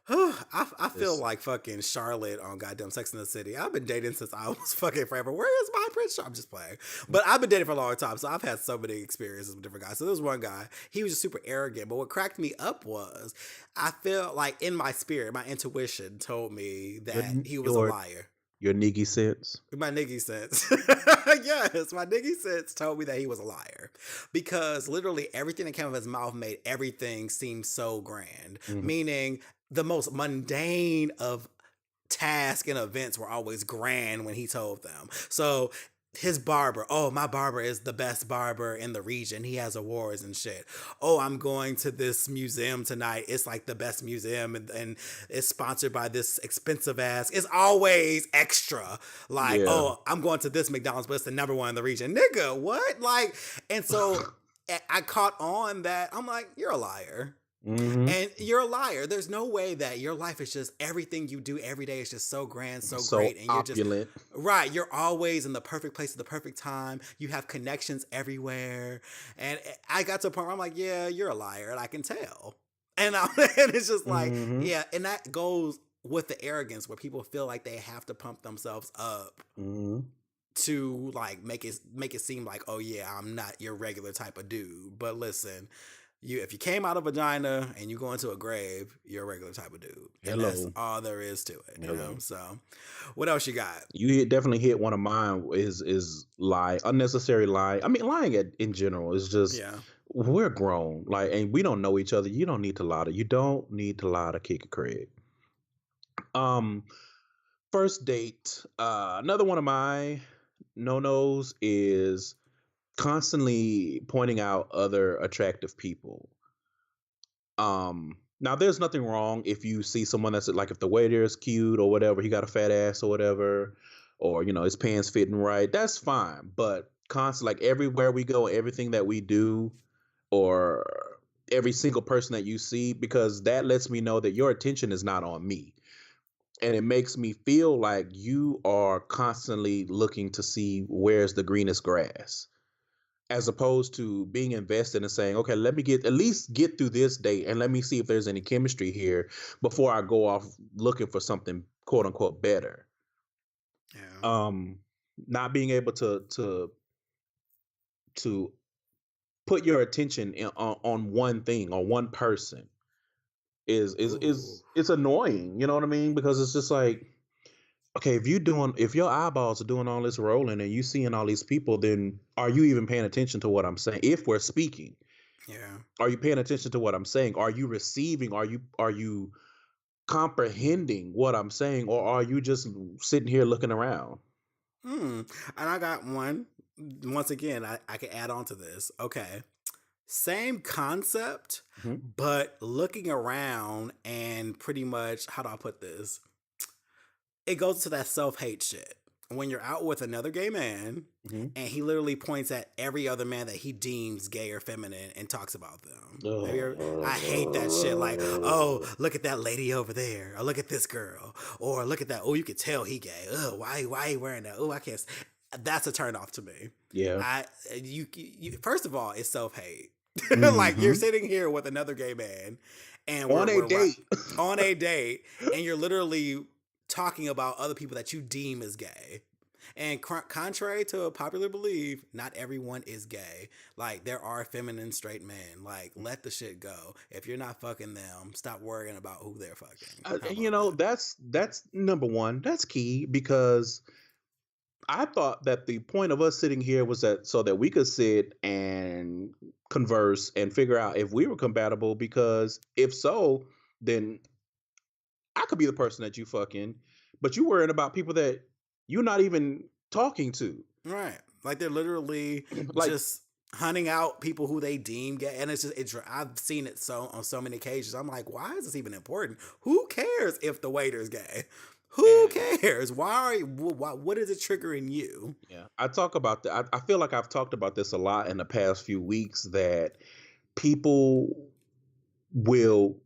feel
Yes.
like fucking Charlotte on goddamn Sex and the City. I've been dating since I was fucking forever. Where is my Prince Charming? I'm just playing, but I've been dating for a long time, so I've had so many experiences with different guys. So there was one guy, he was just super arrogant, but what cracked me up was I feel like in my spirit, my intuition told me that he was a liar.
Your niggy sense.
My niggy sense. Yes, my niggy sense told me that he was a liar. Because literally everything that came out of his mouth made everything seem so grand.
Mhm.
Meaning the most mundane of tasks and events were always grand when he told them. So his barber. Oh, my barber is the best barber in the region. He has awards and shit. Oh, I'm going to this museum tonight. It's like the best museum, and it's sponsored by this expensive ass. It's always extra. Like,
Yeah.
oh, I'm going to this McDonald's, but it's the number one in the region. Nigga, what? Like, and so I caught on that. I'm like, you're a liar.
Mm-hmm.
And you're a liar. There's no way that your life is just everything you do every day is just so grand, so great, and you're just
opulent.
right. You're always in the perfect place at the perfect time. You have connections everywhere, and I got to a point where I'm like, yeah, you're a liar, and I can tell. And and it's just like,
Mhm.
yeah, and that goes with the arrogance where people feel like they have to pump themselves up
Mhm.
to like make it seem like, oh yeah, I'm not your regular type of dude. But listen, if you came out of vagina and you go into a grave, you're a regular type of dude. And that's
Hello.
all there is to it. You know?
Hello.
So what else you got?
Definitely hit one of mine is lie, unnecessary lie. I mean, lying in general is just
Yeah.
we're grown, like, and we don't know each other. You don't need to lie to. You don't need to lie to kick a Craig. Um, First date. Another one of my no-nos is constantly pointing out other attractive people. Now there's nothing wrong if you see someone that's like, if the waiter is cute or whatever, he got a fat ass or whatever, or his pants fitting right, that's fine. But constant, like everywhere we go, everything that we do, or every single person that you see, because that lets me know that your attention is not on me. And it makes me feel like you are constantly looking to see where's the greenest grass, as opposed to being invested and saying, okay, let me at least get through this date and let me see if there's any chemistry here before I go off looking for something quote unquote better.
Yeah.
Not being able to put your attention on one thing, on one person is
Ooh.
it's annoying. You know what I mean? Because it's just like, okay, if your eyeballs are doing all this rolling and you seeing all these people, then are you even paying attention to what I'm saying? If we're speaking,
Yeah.
are you paying attention to what I'm saying? Are you receiving? Are you comprehending what I'm saying, or are you just sitting here looking around?
And I got one. Once again, I can add on to this. Okay. Same concept,
Mhm.
but looking around and pretty much, how do I put this? It goes to that self-hate shit. When you're out with another gay man
Mhm.
and he literally points at every other man that he deems gay or feminine and talks about them. I hate that shit. Like, oh, look at that lady over there. Or look at this girl. Or look at that. Oh, you could tell he gay. Oh, why he wearing that? Oh, I can't. That's a turn off to me.
Yeah.
You first of all, it's self-hate. Like you're
Mhm.
sitting here with another gay man and
On a date.
on a date, and you're literally talking about other people that you deem as gay. And contrary to popular belief, not everyone is gay. Like, there are feminine straight men. Like, let the shit go. If you're not fucking them, stop worrying about who they're fucking. How about that?
That's number one. That's key, because I thought that the point of us sitting here was that so that we could sit and converse and figure out if we were compatible, because if so, then I could be the person that you fucking, but you worrying about people that you're not even talking to.
Right. Like, they're literally
Like,
just hunting out people who they deem gay. And I've seen it on so many occasions. I'm like, why is this even important? Who cares if the waiter's gay? Who cares? What is it triggering you?
yeah, I talk about that. I feel like I've talked about this a lot in the past few weeks, that people will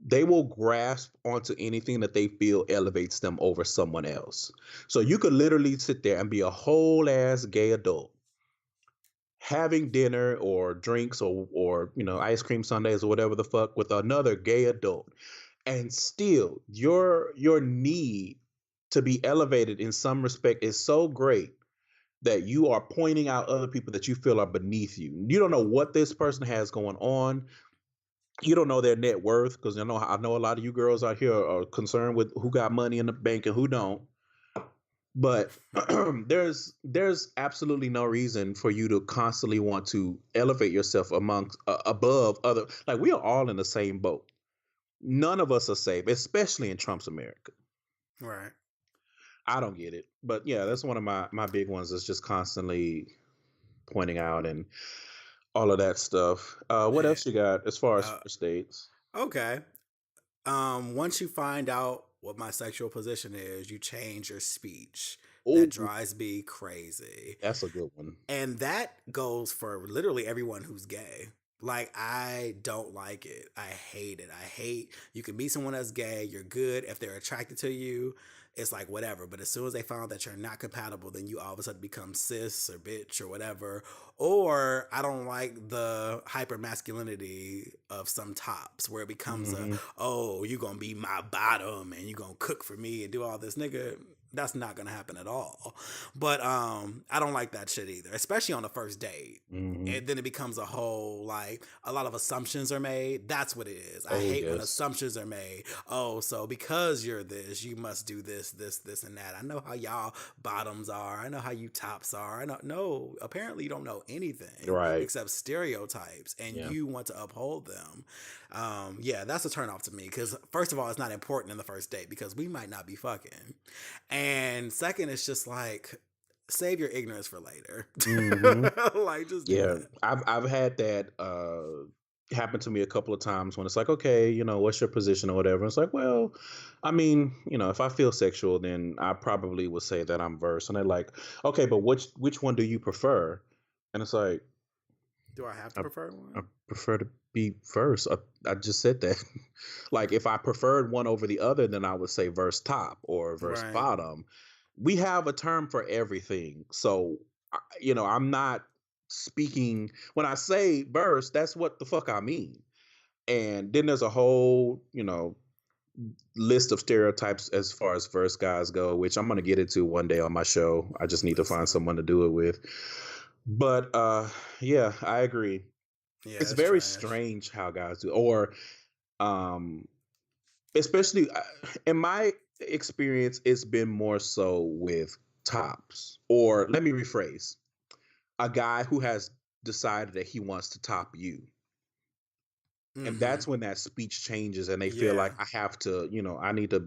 they will grasp onto anything that they feel elevates them over someone else. So you could literally sit there and be a whole ass gay adult having dinner or drinks or ice cream sundaes or whatever the fuck with another gay adult, and still your need to be elevated in some respect is so great that you are pointing out other people that you feel are beneath you. You don't know what this person has going on. You don't know their net worth, because I know a lot of you girls out here are concerned with who got money in the bank and who don't. But there's absolutely no reason for you to constantly want to elevate yourself amongst above other. Like, we are all in the same boat. None of us are safe, especially in Trump's America.
Right.
I don't get it. But yeah, that's one of my big ones is just constantly pointing out and all of that stuff. What
Yeah.
else you got as far as
Uh,
first dates?
okay. Once you find out what my sexual position is, you change your speech. That
Oh,
drives me crazy.
that's a good one.
And that goes for literally everyone who's gay. Like, I don't like it. I hate it. I hate you can meet someone that's gay, you're good. If they're attracted to you, it's like whatever. But as soon as they found that you're not compatible, then you all of a sudden become cis or bitch or whatever. Or I don't like the hyper masculinity of some tops where it becomes
Hmm.
oh, you gonna be my bottom and you gonna cook for me and do all this, nigga. That's not gonna happen at all. But I don't like that shit either, especially on the first date.
Hmm.
And then it becomes a whole like a lot of assumptions are made. That's what it is. I
Oh
hate when
yes.
assumptions are made. Oh, so because you're this, you must do this, and that. I know how y'all bottoms are. I know how you tops are. I know no, apparently you don't know anything
Right.
except stereotypes and
Yeah.
you want to uphold them. Yeah, that's a turn off to me because first of all, it's not important in the first date because we might not be fucking. And second, it's just like save your ignorance for later.
Hmm.
Like just do
Yeah.
that.
I've had that happen to me a couple of times when it's like, okay, what's your position or whatever. It's like, well, I mean, if I feel sexual, then I probably would say that I'm verse. And they're like, okay, but which one do you prefer? And it's like,
Do I have to
I,
prefer
I
one?
prefer to be verse. I just said that. Like if I preferred one over the other, then I would say verse top or verse
Right.
bottom. We have a term for everything. So, I'm not speaking when I say verse, that's what the fuck I mean. And then there's a whole, list of stereotypes as far as verse guys go, which I'm going to get into one day on my show. I just need to find
Listen.
someone to do it with. But yeah, I agree.
Yeah,
It's
it's
very
trash.
strange how guys do, or um, especially in my experience, it's been more so with tops. Or let me rephrase: a guy who has decided that he wants to top you, and
Mm-hmm.
that's when that speech changes, and they feel like
Yeah.
I have to, I need to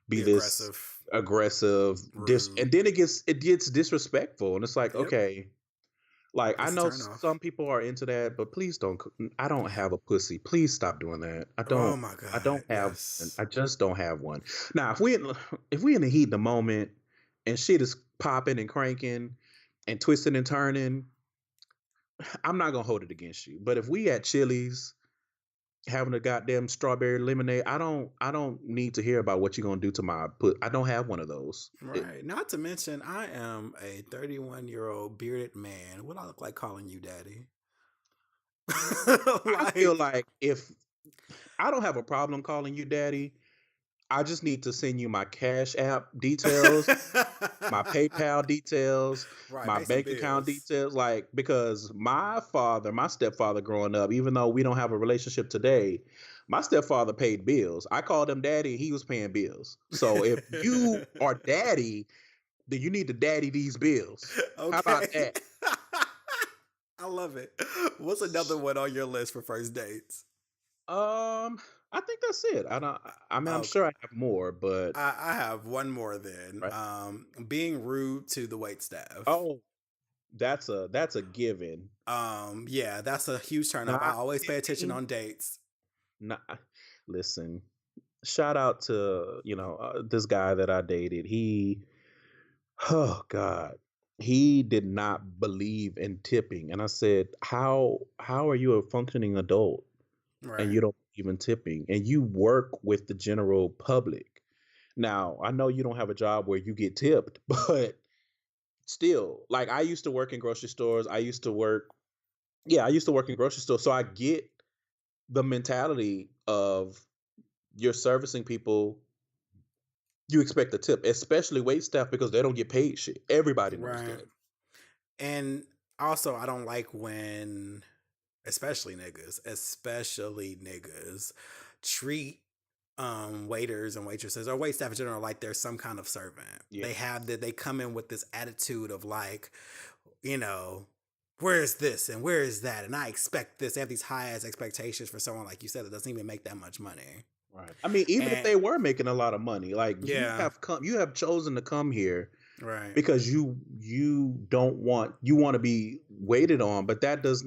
be
Be
this
aggressive,
aggressive,
rude.
and then it gets disrespectful, and it's like,
Yep.
okay. Like I
It's a
know
turn off.
some people are into that, but please don't. I don't have a pussy. Please stop doing that. I
Oh
don't.
my
I
God.
don't have one.
Yes.
I just don't have one. Now, if we in the heat of the moment and shit is popping and cranking and twisting and turning, I'm not gonna hold it against you. But if we at Chili's having a goddamn strawberry lemonade, I don't need to hear about what you're gonna do to my put. I don't have one of those.
Right. Not to mention, I am a 31-year-old bearded man. What I look like calling you daddy?
I feel
Like,
like if I don't have a problem calling you daddy, I just need to send you my Cash App details, my PayPal details,
right.
my
Pay some
bank account
bills.
details. Like, because my stepfather growing up, even though we don't have a relationship today, my stepfather paid bills. I called him daddy, he was paying bills. So if you are daddy, then you need to daddy these bills. How about
Okay.
that?
I love it. What's another one on your list for first dates?
I think that's it. I don't. I mean, I'm
Okay.
sure I have more, but
I have one more then.
right.
Being rude to the wait staff.
Oh, that's a given.
Yeah, that's a huge turn off. I
Not
always pay attention
tipping.
on dates.
Not listen. Shout out to this guy that I dated. Oh God, he did not believe in tipping, and I said, how are you a functioning adult and
Right.
you don't believe in tipping, and you work with the general public? Now I know you don't have a job where you get tipped, but still, like I used to work in grocery stores. I used to work in grocery stores, so I get the mentality of you're servicing people, you expect a tip, especially wait staff because they don't get paid shit. Everybody knows
Right.
that.
And also, I don't like when, especially niggas, treat waiters and waitresses or wait staff in general like they're some kind of servant.
Yeah.
They come in with this attitude of like, you know, where is this and where is that? And I expect this. They have these high ass expectations for someone like you said that doesn't even make that much money.
Right. I mean, even if
And
they were making a lot of money, like
yeah,
you have chosen to come here
right.
because you want to be waited on, but that does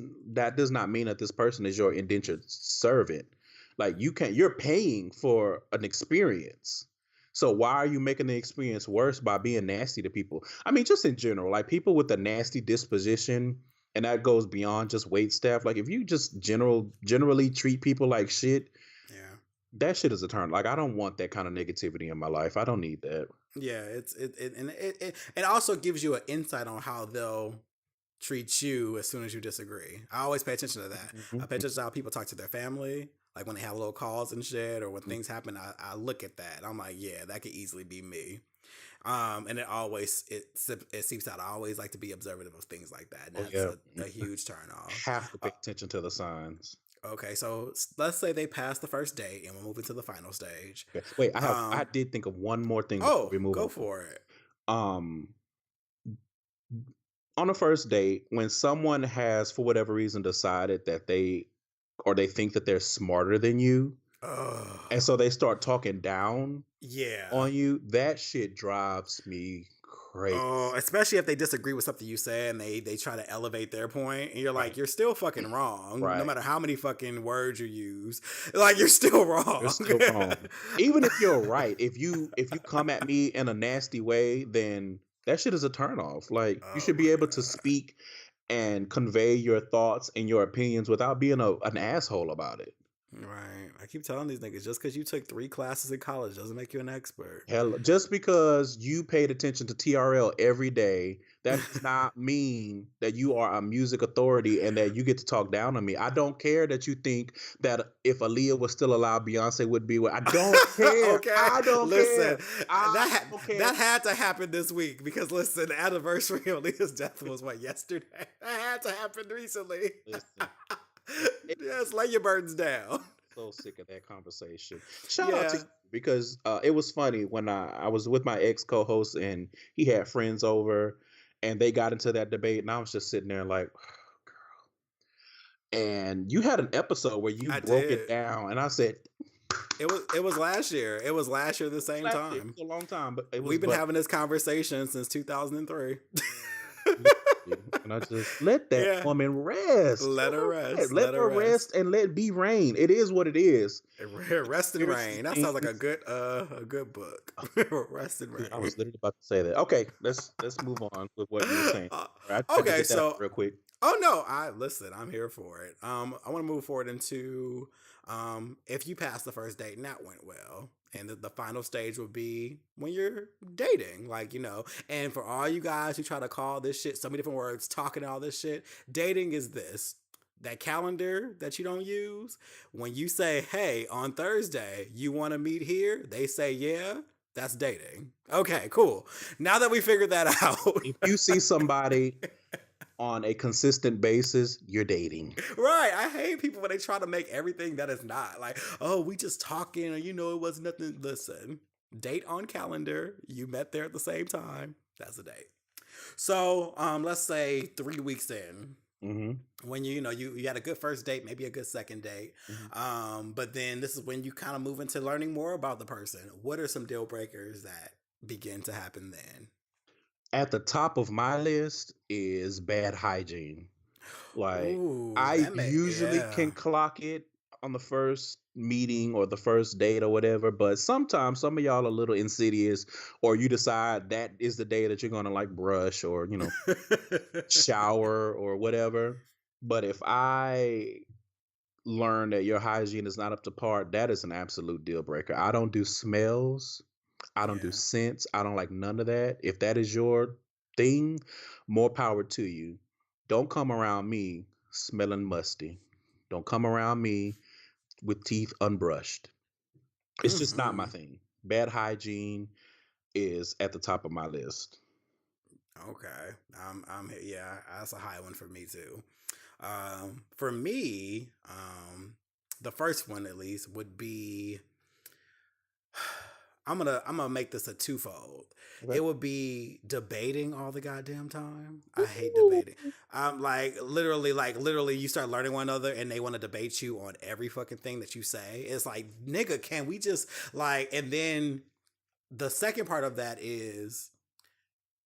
not mean that this person is your indentured servant. Like you're paying for an experience. So why are you making the experience worse by being nasty to people? I mean, just in general, like people with a nasty disposition, and that goes beyond just wait staff. Like if you just generally treat people like shit,
Yeah.
that shit is a turn. Like I don't want that kind of negativity in my life. I don't need that.
Yeah, it also gives you an insight on how they'll treat you as soon as you disagree. I always pay attention to that. I pay
Mhm.
attention to how people talk to their family, like when they have little calls and shit, or when things happen. I look at that. I'm like, yeah, that could easily be me. And it seeps out. I always like to be observant of things like that, and
Oh
that's
yeah.
a huge turn off.
Have to
Uh,
pay attention to the signs.
okay, so let's say they pass the first date, and we're moving to the final stage.
Okay. Wait, I
Um,
did think of one more thing before
oh,
we move
go
on.
for it.
Um, on a first date, when someone has for whatever reason decided that they think that they're smarter than you, and
Oh,
so they start talking down
yeah.
on you, that shit drives me crazy.
Oh, especially if they disagree with something you say and they try to elevate their point, and you're like,
Right.
you're still fucking wrong, no
Right.
matter how many fucking words you use. Like, you're still
You're
wrong.
still wrong. Even if you're right, if you come at me in a nasty way, then that shit is a turn off. Like you
Oh
should be
my
able to
god.
speak and convey your thoughts and your opinions without being an asshole about it.
Right. I keep telling these niggas, just because you took 3 classes in college doesn't make you an expert.
Hell, just because you paid attention to TRL every day, that does not mean that you are a music authority and that you get to talk down on me. I don't care that you think that if Aaliyah was still alive, Beyonce would be with. I don't care.
Okay,
I don't
listen,
care. I don't
that
care.
had to happen this week because listen, the anniversary of Leah's death was what, yesterday. That had to happen recently.
Listen,
Yes, lay your burdens down.
so sick of that conversation. Shout out to
Yeah.
you because it was funny when I was with my ex co-host and he had friends over and they got into that debate and I was just sitting there like, and you had an episode where you
I
broke it
did.
down, and I said,
It was last year. It was last year the
"It was
same
last year. It
time.
was a long time, but it was
We've been
but."
having this conversation since 2003.
And I just let that
Yeah.
woman rest.
Let her rest.
Let
Let her
her
rest.
rest and let be rain. It is what it is.
Rest and
Conspiracy
Rain. That sounds like
things.
a good book. Rest and
Yeah, I
Rain.
was literally about to say that. Okay, let's move on with what you were saying.
Uh,
All right, I just had to
okay,
get that out
so
real quick.
oh no, I listen. I'm here for it. I want to move forward into if you pass the first date and that went well, and the final stage would be when you're dating, like And for all you guys who try to call this shit so many different words, talking all this shit, dating is this. That calendar that you don't use, when you say, "Hey, on Thursday, you want to meet here?" They say, "Yeah." That's dating. Okay, cool. Now that we figured that out.
If you see somebody on a consistent basis, you're dating.
Right. I hate people when they try to make everything that is not. Like, oh, we just talking, or it was nothing. Listen, date on calendar. You met there at the same time. That's a date. So, let's say 3 weeks in,
Hmm.
when you had a good first date, maybe a good second date,
Hmm.
but then this is when you kind of move into learning more about the person. What are some deal breakers that begin to happen then?
At the top of my list is bad hygiene. Like
Ooh,
I
that may
usually
yeah.
can clock it on the first meeting or the first date or whatever, but sometimes some of y'all are a little insidious, or you decide that is the day that you're gonna like brush or shower or whatever. But if I learn that your hygiene is not up to par, that is an absolute deal breaker. I don't do smells. I don't do
Yeah.
scents. I don't like none of that. If that is your thing, more power to you. Don't come around me smelling musty. Don't come around me with teeth unbrushed. It's just not my
Hmm.
thing. Bad hygiene is at the top of my list.
Okay. Yeah, that's a high one for me too. For me, the first one at least would be I'm gonna make this a twofold.
Okay.
It would be debating all the goddamn time. I hate
Ooh.
debating. I'm like literally, you start learning one another, and they want to debate you on every fucking thing that you say. It's like, nigga, can we just like? And then the second part of that is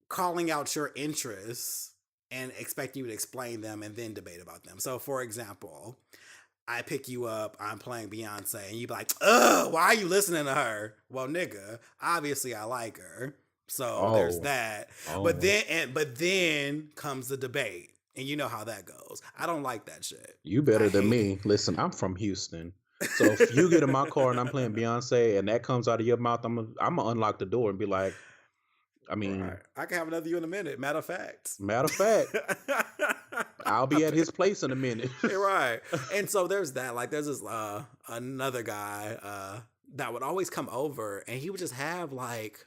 calling out your interests and expecting you to explain them and then debate about them. So, for example, I pick you up, I'm playing Beyonce, and you be like, ugh, why are you listening to her? Well, nigga, obviously I like her. So there's
Oh,
that. But
oh,
then comes the debate. And you know how that goes. I don't like that shit.
you
I
better than
hate
me. Listen, I'm from Houston. So if you get in my car and I'm playing Beyonce and that comes out of your mouth, I'm gonna unlock the door and be like, I
right.
mean,
I can have another you in a minute. Matter of fact.
matter of fact, I'll be at his place in a minute.
Right. And so there's that. Like there's this another guy that would always come over, and he would just have like,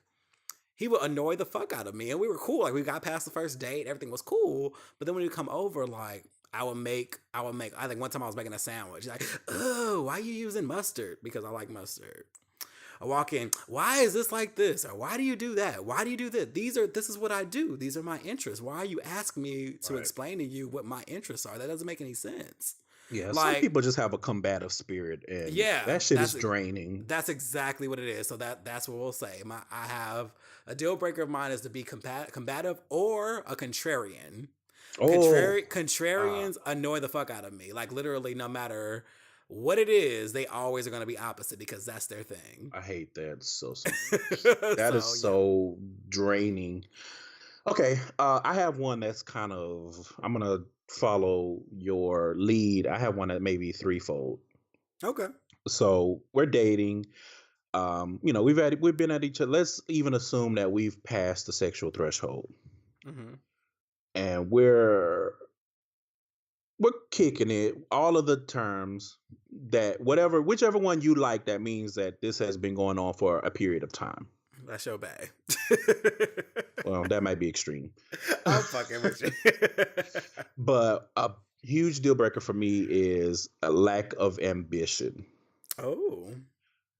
he would annoy the fuck out of me. And we were cool. Like we got past the first date, everything was cool. But then when he would come over, like I think one time I was making a sandwich. He's like, oh, why are you using mustard? Because I like mustard. I walk in, why is this like this? Or why do you do that? Why do you do this? This is what I do. These are my interests. Why are you asking me to
Right.
explain to you what my interests are? That doesn't make any sense.
Yeah, some
Like,
people just have a combative spirit, and
yeah,
that shit is draining.
that's exactly what it is. So that's what we'll say. I have a deal breaker of mine is to be combative or a contrarian.
Oh,
Contrarians annoy the fuck out of me. Like literally, no matter what it is, they always are going to be opposite because that's their thing.
I hate that so much. That is
So yeah.
so draining. Okay, I have one that's kind of. I'm gonna follow your lead. I have one that may be threefold.
Okay.
So we're dating. We've been at each other. Let's even assume that we've passed the sexual threshold,
Mm-hmm.
and we're kicking it. All of the terms that whichever one you like, that means that this has been going on for a period of time.
That's your bag.
Well, that might be extreme.
I'm fucking with you.
But a huge deal breaker for me is a lack of ambition.
Oh.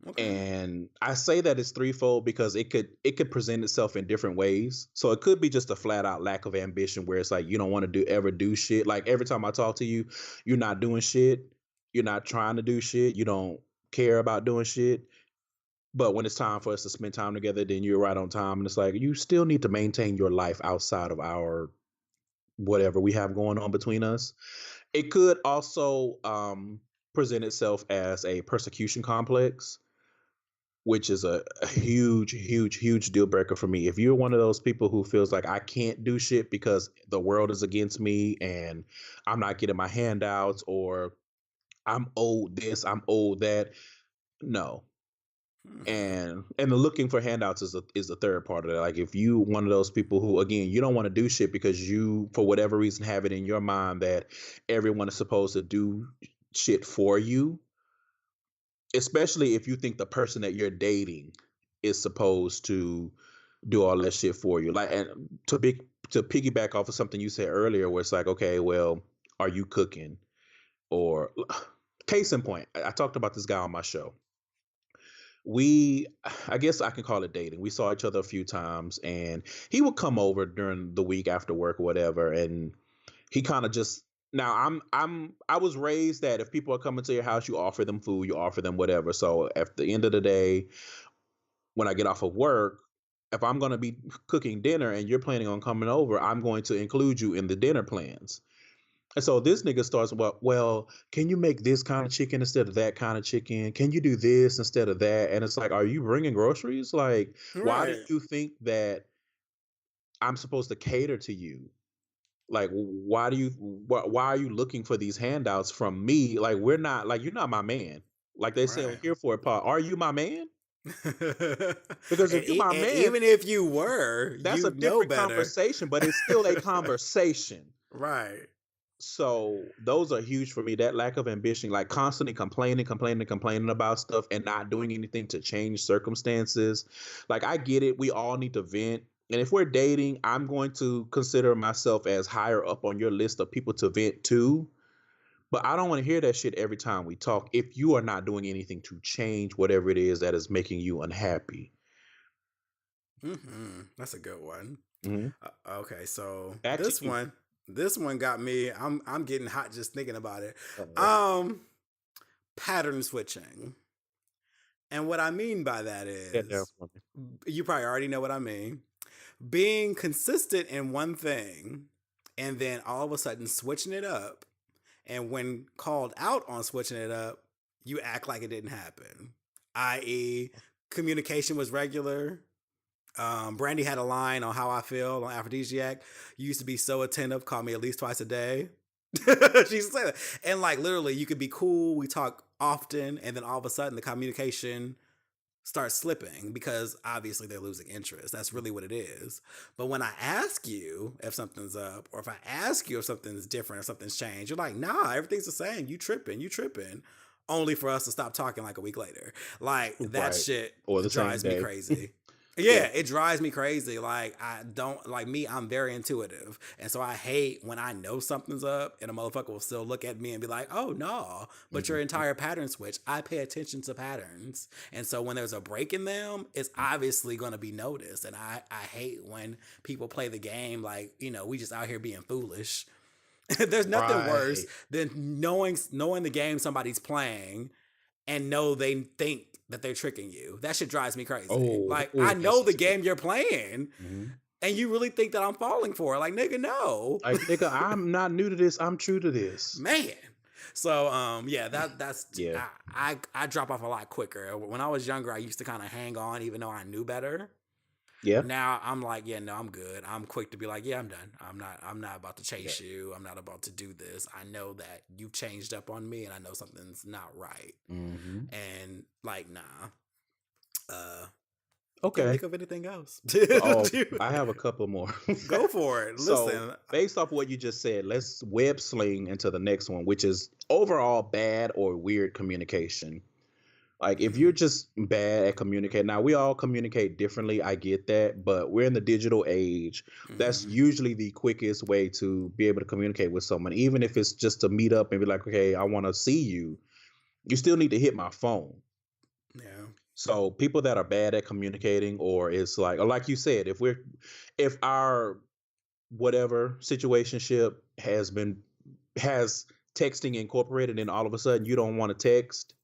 Okay.
And I say that it's threefold because it could present itself in different ways. So it could be just a flat out lack of ambition where it's like you don't want to ever do shit. Like every time I talk to you, you're not doing shit. You're not trying to do shit. You don't care about doing shit. But when it's time for us to spend time together, then you're right on time. And it's like you still need to maintain your life outside of our whatever we have going on between us. It could also present itself as a persecution complex, which is a huge, huge, huge deal breaker for me. If you're one of those people who feels like I can't do shit because the world is against me and I'm not getting my handouts or I'm owed this, I'm owed that, no. And the looking for handouts is the third part of that. Like if you one of those people who again you don't want to do shit because you for whatever reason have it in your mind that everyone is supposed to do shit for you, especially if you think the person that you're dating is supposed to do all that shit for you. Like and to piggyback off of something you said earlier where it's like, okay, well, are you cooking? Or case in point, I talked about this guy on my show. I guess I can call it dating. We saw each other a few times and he would come over during the week after work or whatever. And he kind of just, now I was raised that if people are coming to your house, you offer them food, you offer them whatever. So at the end of the day, when I get off of work, if I'm going to be cooking dinner and you're planning on coming over, I'm going to include you in the dinner plans. And so this nigga starts, well, can you make this kind of chicken instead of that kind of chicken? Can you do this instead of that? And it's like, are you bringing groceries? Like, why do
Right.
you think that I'm supposed to cater to you? Like, why are you looking for these handouts from me? Like, we're not, like, you're not my man. Like they say on
Right.
Here for a Pod, are you my man?
and,
Because if you're my
and
man,
even if you were,
that's a
you know
different
better.
conversation, but it's still a conversation.
Right.
So those are huge for me. That lack of ambition, like constantly complaining about stuff and not doing anything to change circumstances. Like I get it. We all need to vent. And if we're dating, I'm going to consider myself as higher up on your list of people to vent to. But I don't want to hear that shit every time we talk if you are not doing anything to change whatever it is that is making you unhappy.
That's a good one.
Hmm.
Okay, so
Back to you.
this one got me. I'm getting hot just thinking about it.
Uh-oh.
Um, Pattern switching, and what I mean by that
Get down
is,
for me.
you probably already know what I mean. Being consistent in one thing, and then all of a sudden switching it up, and when called out on switching it up, you act like it didn't happen. I.e., communication was regular. Brandy had a line on how I feel on Aphrodisiac. You used to be so attentive, call me at least twice a day. She used to say that. And like literally, you could be cool, we talk often, and then all of a sudden the communication starts slipping because obviously they're losing interest. That's really what it is. But when I ask you if something's up, or if I ask you if something's different or something's changed, you're like, nah, everything's the same. You tripping. Only for us to stop talking like a week later. Like that
Right.
shit
Or the same
drives me
day.
crazy.
Yeah.
Yeah, it drives me crazy. Like I don't like me. I'm very intuitive, and so I hate when I know something's up, and a motherfucker will still look at me and be like, "Oh no!" But your
Mhm.
entire pattern switch. I pay attention to patterns, and so when there's a break in them, it's obviously going to be noticed. And I hate when people play the game like we just out here being foolish. There's nothing worse
Right.
than knowing the game somebody's playing and know they think that they're tricking you. That shit drives me crazy. Like I
Oh,
know
yes.
the game you're playing,
Mhm.
and you really think that I'm falling for it. Like nigga, no,
Like, nigga, I'm not new to this. I'm true to this.
man. So yeah, that's
Yeah.
I drop off a lot quicker. When I was younger, I used to kind of hang on, even though I knew better.
Yeah.
Now I'm like, yeah, no, I'm good. I'm quick to be like, yeah, I'm done. I'm not about to
Yeah.
chase you. I'm not about to do this. I know that you've changed up on me, and I know something's not right.
Hmm.
And like, nah. Can't
Okay.
think of anything else.
Oh, I have a couple more.
Go for it.
So,
Listen,
based off what you just said, let's web sling into the next one, which is overall bad or weird communication. Like, if you're just bad at communicating, now we all communicate differently. I get that, but we're in the digital age. That's
Mhm.
usually the quickest way to be able to communicate with someone, even if it's just to meet up and be like, okay, I want to see you. You still need to hit my phone.
Yeah.
So people that are bad at communicating, or or like you said, if our whatever situationship has texting incorporated, and all of a sudden you don't want to text,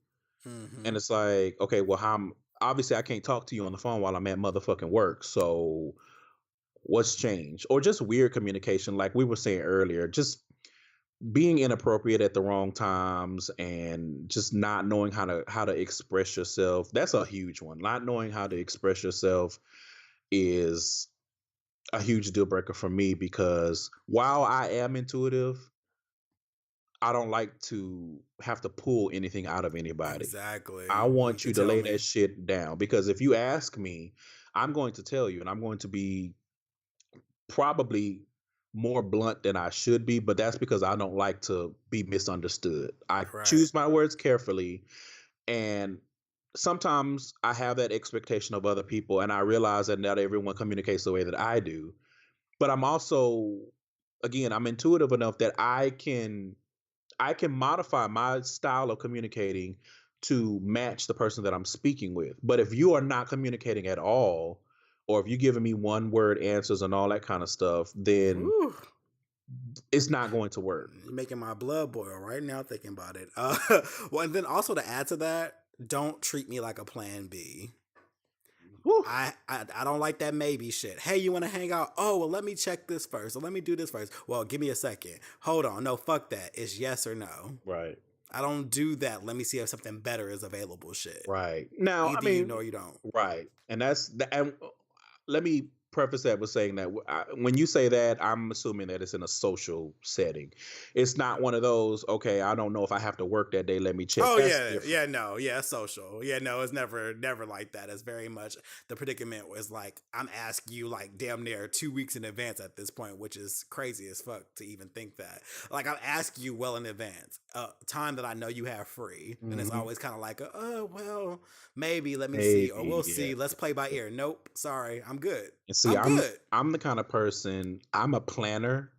Mm-hmm.
and it's like, okay, well, obviously I can't talk to you on the phone while I'm at motherfucking work. So what's changed? Or just weird communication, like we were saying earlier, just being inappropriate at the wrong times, and just not knowing how to express yourself. That's a huge one. Not knowing how to express yourself is a huge deal breaker for me, because while I am intuitive, I don't like to have to pull anything out of anybody.
Exactly.
I
You
want you
could
to
tell
lay
me.
that shit down, because if you ask me, I'm going to tell you, and I'm going to be probably more blunt than I should be, but that's because I don't like to be misunderstood. I
Right.
choose my words carefully, and sometimes I have that expectation of other people, and I realize that not everyone communicates the way that I do. But I'm also, again, I'm intuitive enough that I can modify my style of communicating to match the person that I'm speaking with. But if you are not communicating at all, or if you're giving me one word answers and all that kind of stuff, then
Whew.
it's not going to work.
You're making my blood boil right now thinking about it. Well, and then also to add to that, don't treat me like a plan B.
Whew.
I don't like that maybe shit. Hey, you want to hang out? Oh, well, let me check this first. Or let me do this first. Well, give me a second. Hold on. No, fuck that. It's yes or no.
Right.
I don't do that. Let me see if something better is available shit.
Right. Now, I
Either you
mean,
know or you don't.
right. And let me preface that with saying that when you say that, I'm assuming that it's in a social setting. It's not one of those, okay, I don't know if I have to work that day, let me check.
Oh
That's
yeah,
different.
yeah, no, yeah, social, yeah, no, it's never like that. It's very much the predicament was like I'm asking you like damn near 2 weeks in advance at this point, which is crazy as fuck to even think that. Like I'm asking you well in advance, time that I know you have free, and it's
Mhm.
always kind of like, well, maybe let me see, or
Maybe,
we'll
yeah.
see. Let's play by ear. Nope, sorry, I'm good.
And see,
I'm good.
I'm the kind of person, I'm a planner.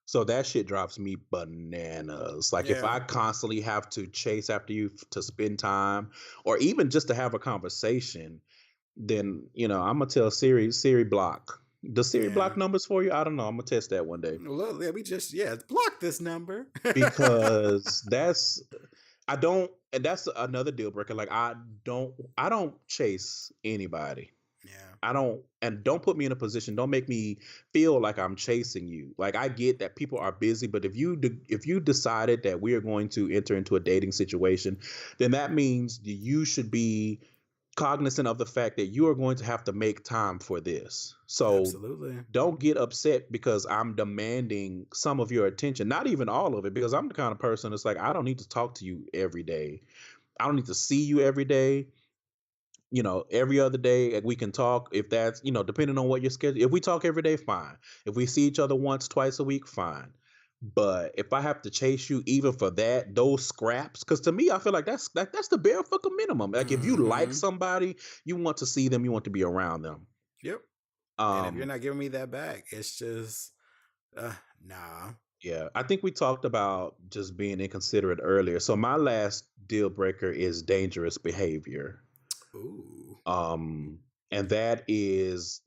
So that shit drives me bananas. Like, if
Yeah,
I constantly have to chase after you to spend time, or even just to have a conversation, then I'm gonna tell Siri block. Does Siri
Yeah.
block numbers for you? I don't know. I'm gonna test that one day
Look, yeah, we just block this number.
because I don't, and that's another deal breaker. Like I don't chase anybody.
Yeah.
Don't put me in a position. Don't make me feel like I'm chasing you. Like I get that people are busy, but if you decided that we are going to enter into a dating situation, then that means you should be cognizant of the fact that you are going to have to make time for this. So
Absolutely.
don't get upset because I'm demanding some of your attention, not even all of it, because I'm the kind of person that's like, I don't need to talk to you every day. I don't need to see you every day. Every other day we can talk if that's, depending on what your schedule. If we talk every day, fine. If we see each other once, twice a week, fine. But if I have to chase you even for those scraps, because to me, I feel like that's the bare fucking minimum. Like if you like
Mm-hmm.
somebody, you want to see them, you want to be around them.
Yep. And if you're
Um,
not giving me that back, it's just nah.
yeah, I think we talked about just being inconsiderate earlier. So my last deal breaker is dangerous behavior.
Ooh.
Um, and that is,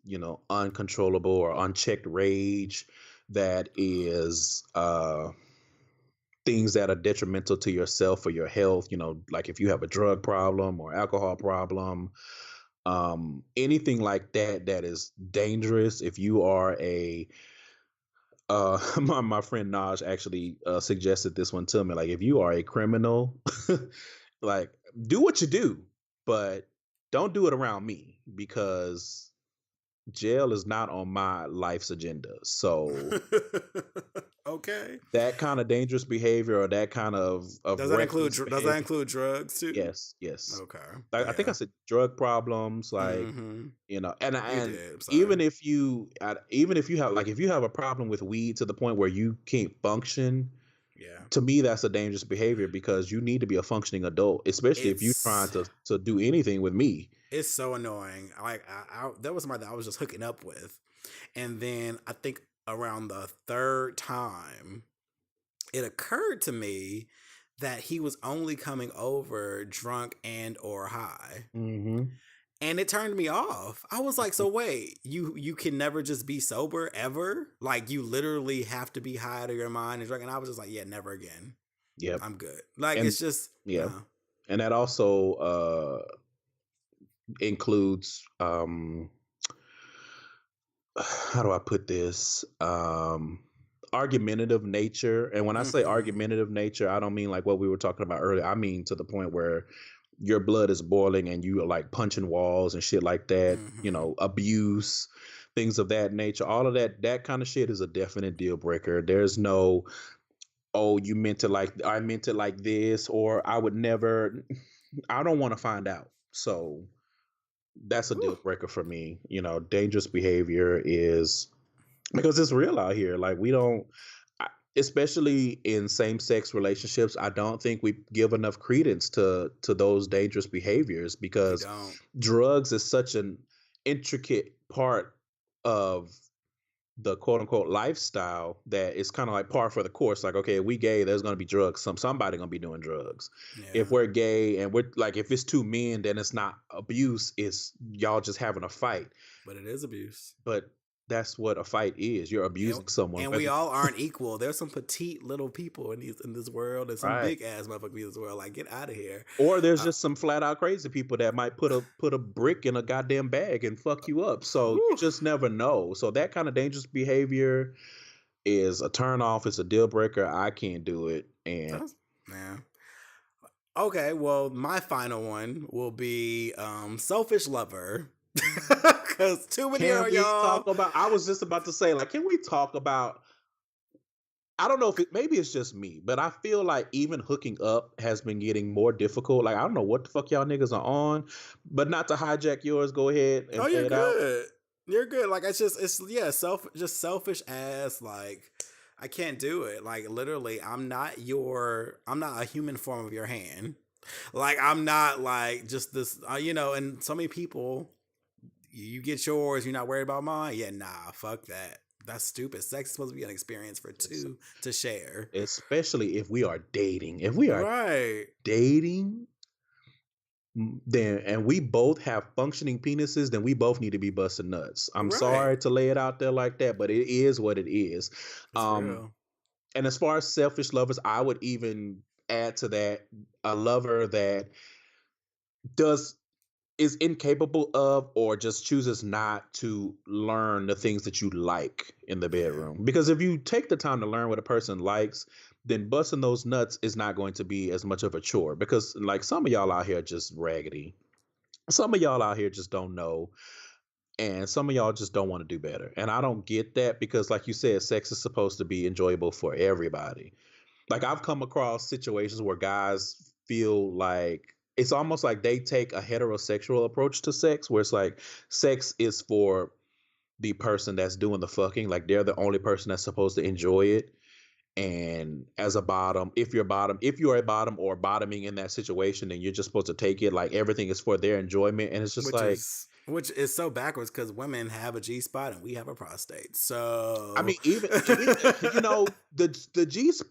uncontrollable or unchecked rage. That is things that are detrimental to yourself or your health. Like if you have a drug problem or alcohol problem, anything like that that is dangerous. If you are my friend Naj actually suggested this one to me. Like if you are a criminal, like do what you do, but don't do it around me because jail is not on my life's agenda. So
Okay.
that kind of dangerous behavior or that kind of
Does that include
reckless
does that
behavior.
include drugs too?
Yes.
Okay.
I think I
Yeah.
said drug problems, like
Mm-hmm.
and
You did. I'm
even
sorry.
if even if you have like if you have a problem with weed to the point where you can't function,
Yeah.
to me that's a dangerous behavior because you need to be a functioning adult, especially if you're trying
It's
to do anything with me.
it's so annoying. Like that was somebody that I was just hooking up with, and then I think around the third time, it occurred to me that he was only coming over drunk and or high.
Hmm.
And it turned me off. I was like, so wait, you can never just be sober ever? Like you literally have to be high out of your mind and drunk. And I was just like, yeah, never again.
Yep.
I'm good. Like
And
it's just
yeah,
nah.
and that also includes how do I put this? Argumentative nature. And when I say
Mm-hmm.
argumentative nature, I don't mean like what we were talking about earlier. I mean to the point where your blood is boiling and you are like punching walls and shit like that,
Mm-hmm.
abuse, things of that nature. All of that kind of shit is a definite deal breaker. There's no, oh, you meant it like I meant it like this, or I would never. I don't want to find out. So that's a deal
Whew.
breaker for me. Dangerous behavior is because it's real out here. Like we don't, especially in same-sex relationships, I don't think we give enough credence to those dangerous behaviors
We
because
don't.
drugs is such an intricate part of the quote unquote lifestyle that it's kind of like par for the course. Like, okay, if we gay, there's gonna be drugs. Somebody gonna be doing drugs. If
Yeah.
we're gay and we're like, if it's two men, then it's not abuse. It's y'all just having a fight.
But it is abuse.
But that's what a fight is. You're
And,
abusing someone.
and we all aren't equal. There's some petite little people in this world and some
Right.
big ass motherfuckers in this world. Like, get out of here.
Or there's
Uh,
just some flat out crazy people that might put a brick in a goddamn bag and fuck you up. So you
whew.
just never know. So that kind of dangerous behavior is a turn off. It's a deal breaker. I can't do it. And
Yeah. Okay, well, my final one will be selfish lover. Cause too many
can
of
we
y'all.
talk about? I was just about to say, like, can we talk about? I don't know if maybe it's just me, but I feel like even hooking up has been getting more difficult. Like, I don't know what the fuck y'all niggas are on, but not to hijack yours. Go ahead
Oh,
and
you're
play it out.
good. You're good. Like it's yeah, just selfish ass. Like I can't do it. Like literally, I'm not a human form of your hand. Like I'm not like just this. And so many people, you get yours. You're not worried about mine. Yeah, nah, fuck that. That's stupid. Sex is supposed to be an experience for
Es-
two to share.
Especially if we are dating. If we are
Right.
dating, then and we both have functioning penises, then we both need to be busting nuts. I'm
Right.
sorry to lay it out there like that, but it is what it is.
It's
Um,
real.
and as far as selfish lovers, I would even add to that a lover that does is incapable of or just chooses not to learn the things that you like in the
Yeah.
bedroom. Because if you take the time to learn what a person likes, then busting those nuts is not going to be as much of a chore. Because like some of y'all out here just raggedy. Some of y'all out here just don't know. And some of y'all just don't want to do better. And I don't get that because, like you said, sex is supposed to be enjoyable for everybody. Like I've come across situations where guys feel like it's almost like they take a heterosexual approach to sex, where it's like sex is for the person that's doing the fucking, like they're the only person that's supposed to enjoy it. And as a bottom, if you're a bottom or bottoming in that situation, then you're just supposed to take it like everything is for their enjoyment. And it's just like,
Which is so backwards because women have a G spot and we have a prostate.
I
So
mean, even you know the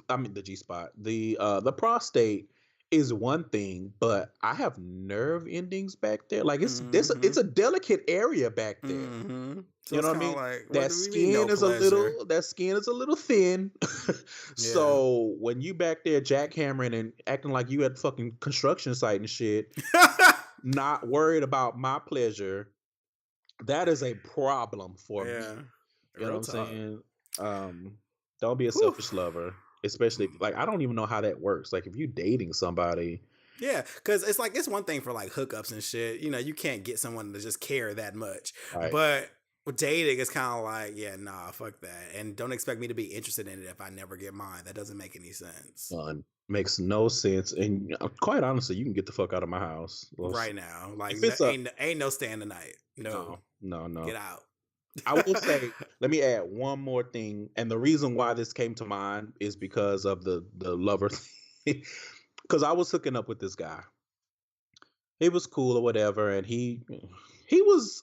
I mean the G spot, the prostate is one thing, but I have nerve endings back there. Like it's
hmm
a delicate area back there.
So
You
it's
know what I
kind of
mean?
like, what
That
do we mean no
skin is a
pleasure?
little thin.
Yeah.
So when you back there jackhammering and acting like you at fucking construction site and shit, not worried about my pleasure, that is a problem for
Yeah.
me. You know
Real
what I'm
talk.
saying? Don't be a
Whew.
selfish lover, especially like I don't even know how that works. Like if you dating somebody,
Yeah, because it's like it's one thing for like hookups and shit. You know, you can't get someone to just care that much.
right?
But with dating, it's kind of like, yeah, nah, fuck that, and don't expect me to be interested in it if I never get mine. That doesn't make any sense
Makes no sense. And quite honestly, you can get the fuck out of my house.
right now. Like,
If it's a
ain't no staying tonight. No,
no, no, no.
get out.
I will say, let me add one more thing, and the reason why this came to mind is because of the lover thing. Because I was hooking up with this guy. He was cool or whatever, and he was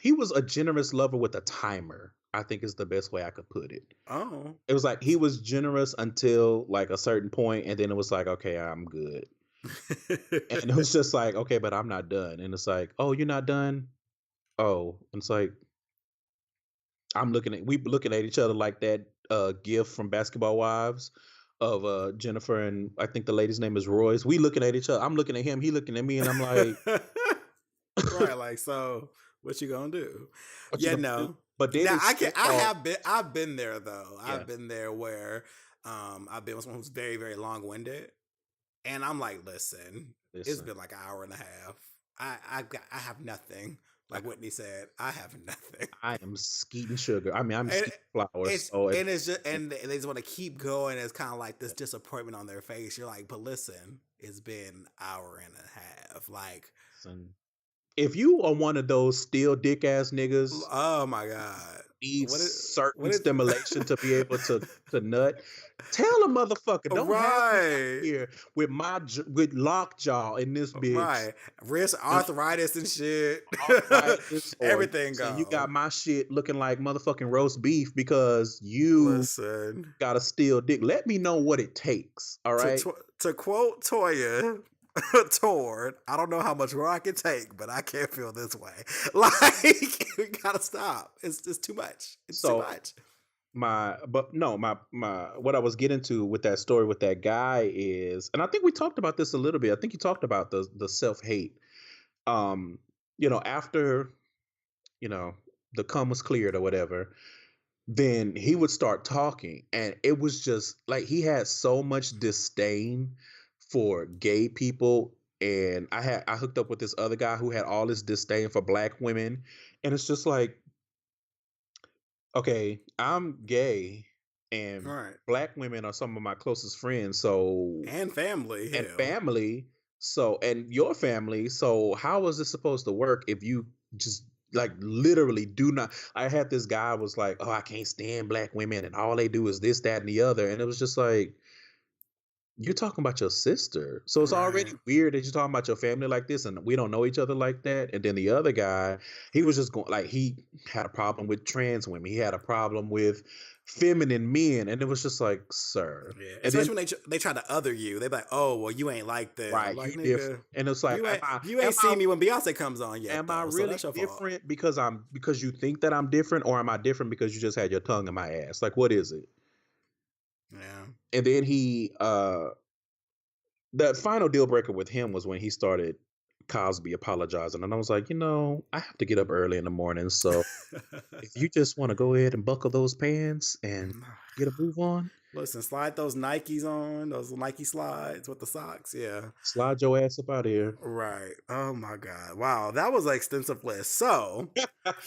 he was a generous lover with a timer. I think is the best way I could put it.
Oh,
It was like he was generous until like a certain point, and then it was like, okay, I'm good. And it was just like, okay, but I'm not done. And it's like, oh, you're not done? Oh, and it's like we looking at each other like that gif from Basketball Wives of Jennifer and I think the lady's name is Royce. We looking at each other. I'm looking at him, he looking at me, and I'm like,
right. Like, so what you gonna do?
what you
Yeah,
gonna do?
no.
But then
Now
it
I can.
set off.
I've been there though.
Yeah,
I've been there where, I've been with someone who's very, very long winded, and I'm like, listen, it's
listen,
been like an hour and a half. I have nothing.
I,
Like Whitney said, I have nothing.
I am skeeting sugar. I mean, I'm
And
skeeting flowers.
it's
So if
and it's just and they just want to keep going. It's kind of like this disappointment on their face. You're like, but listen, it's been an hour and a half. Like,
listen, if you are one of those still dick ass niggas
oh my god,
needs
what is
certain
what is
stimulation to be able to nut, tell a motherfucker don't have me out
right?
here with with lockjaw in this bitch,
Right. Wrist
and
arthritis and shit.
arthritis, or
Everything
saying you got
gone.
my shit looking like motherfucking roast beef because you
Listen,
got a steel dick. Let me know what it takes. All
to
right.
to quote Toya Tord, I don't know how much more I can take, but I can't feel this way. Like, we gotta stop. It's too much. It's too
So
much.
my what I was getting to with that story with that guy is, and I think we talked about this a little bit. I think you talked about the self hate. Um, after you know the cum was cleared or whatever, then he would start talking, and it was just like he had so much disdain for gay people. And I hooked up with this other guy who had all this disdain for black women, and it's just like, okay, I'm gay, and
Right.
black women are some of my closest friends, so
And family,
and
hell.
family, so and your family. So how is this supposed to work if you just like literally do not? I had this guy was like, oh, I can't stand black women, and all they do is this, that, and the other, and it was just like, you're talking about your sister. So it's already
Right.
weird that you're talking about your family like this and we don't know each other like that. And then the other guy, he was just going like he had a problem with trans women. He had a problem with feminine men, and it was just like, sir.
Yeah,
And then
especially when they try to other you. They be like, "Oh, well, you ain't like them."
right,
Like,
you different,
nigga,
and it's like,
you
am
ain't
I
seen me when Beyonce comes on yet,
am I
though. So
really
that's your fault.
different because you think that I'm different, or am I different because you just had your tongue in my ass? Like, what is it?
Yeah.
And then the final deal breaker with him was when he started Cosby apologizing, and I was like, I have to get up early in the morning, so if you just want to go ahead and buckle those pants and get a move on,
Listen, slide those Nikes on, those Nike slides with the socks. Yeah.
slide your ass up out of here.
Right. Oh my God. Wow. That was an extensive list. So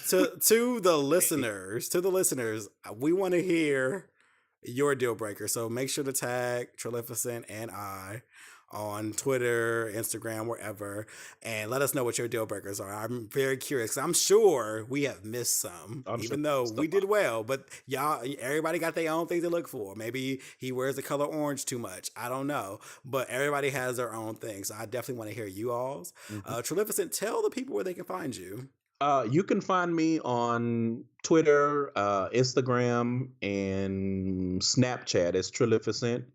to the listeners, we want to hear your deal breaker. So make sure to tag Trilificent and I on Twitter, Instagram, wherever, and let us know what your deal breakers are. I'm very curious. I'm sure we have missed some,
I'm sure
even though
stuff
we did well. But y'all, everybody got their own things to look for. Maybe he wears the color orange too much. I don't know. But everybody has their own thing. So I definitely want to hear you all's.
Mhm.
Trilificent, tell the people where they can find you.
You can find me on Twitter, Instagram, and Snapchat as Trilificent,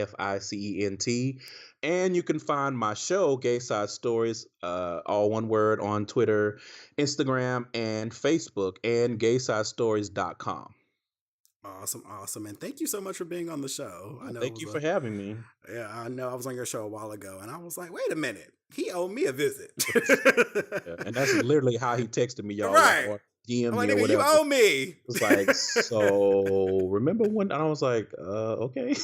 TRILLIFICENT. And you can find my show, Gay Side Stories, all one word, on Twitter, Instagram, and Facebook, and gaysidestories.com.
Awesome. And thank you so much for being on the show. I know it
Thank
was
you for having me.
I know I was on your show a while ago and I was like, wait a minute, he owed me a visit.
Yeah, and that's literally how he texted me, y'all,
Right.
or DM
I'm like,
me or
nigga, you
whatever.
owe me.
It's like, so remember when? And I was like, okay.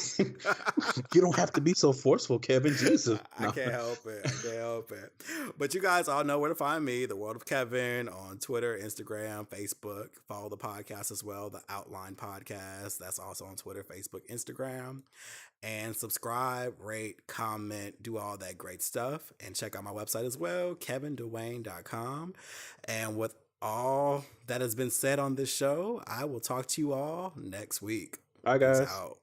You don't have to be so forceful, Kevin. Jesus.
I
No.
can't help it. I can't help it. But you guys all know where to find me, The World of Kevin, on Twitter, Instagram, Facebook. Follow the podcast as well, The Outline Podcast. That's also on Twitter, Facebook, Instagram. And subscribe, rate, comment, do all that great stuff. And check out my website as well, KevinDwayne.com. And with all that has been said on this show, I will talk to you all next week.
Bye,
Peace
guys.
out.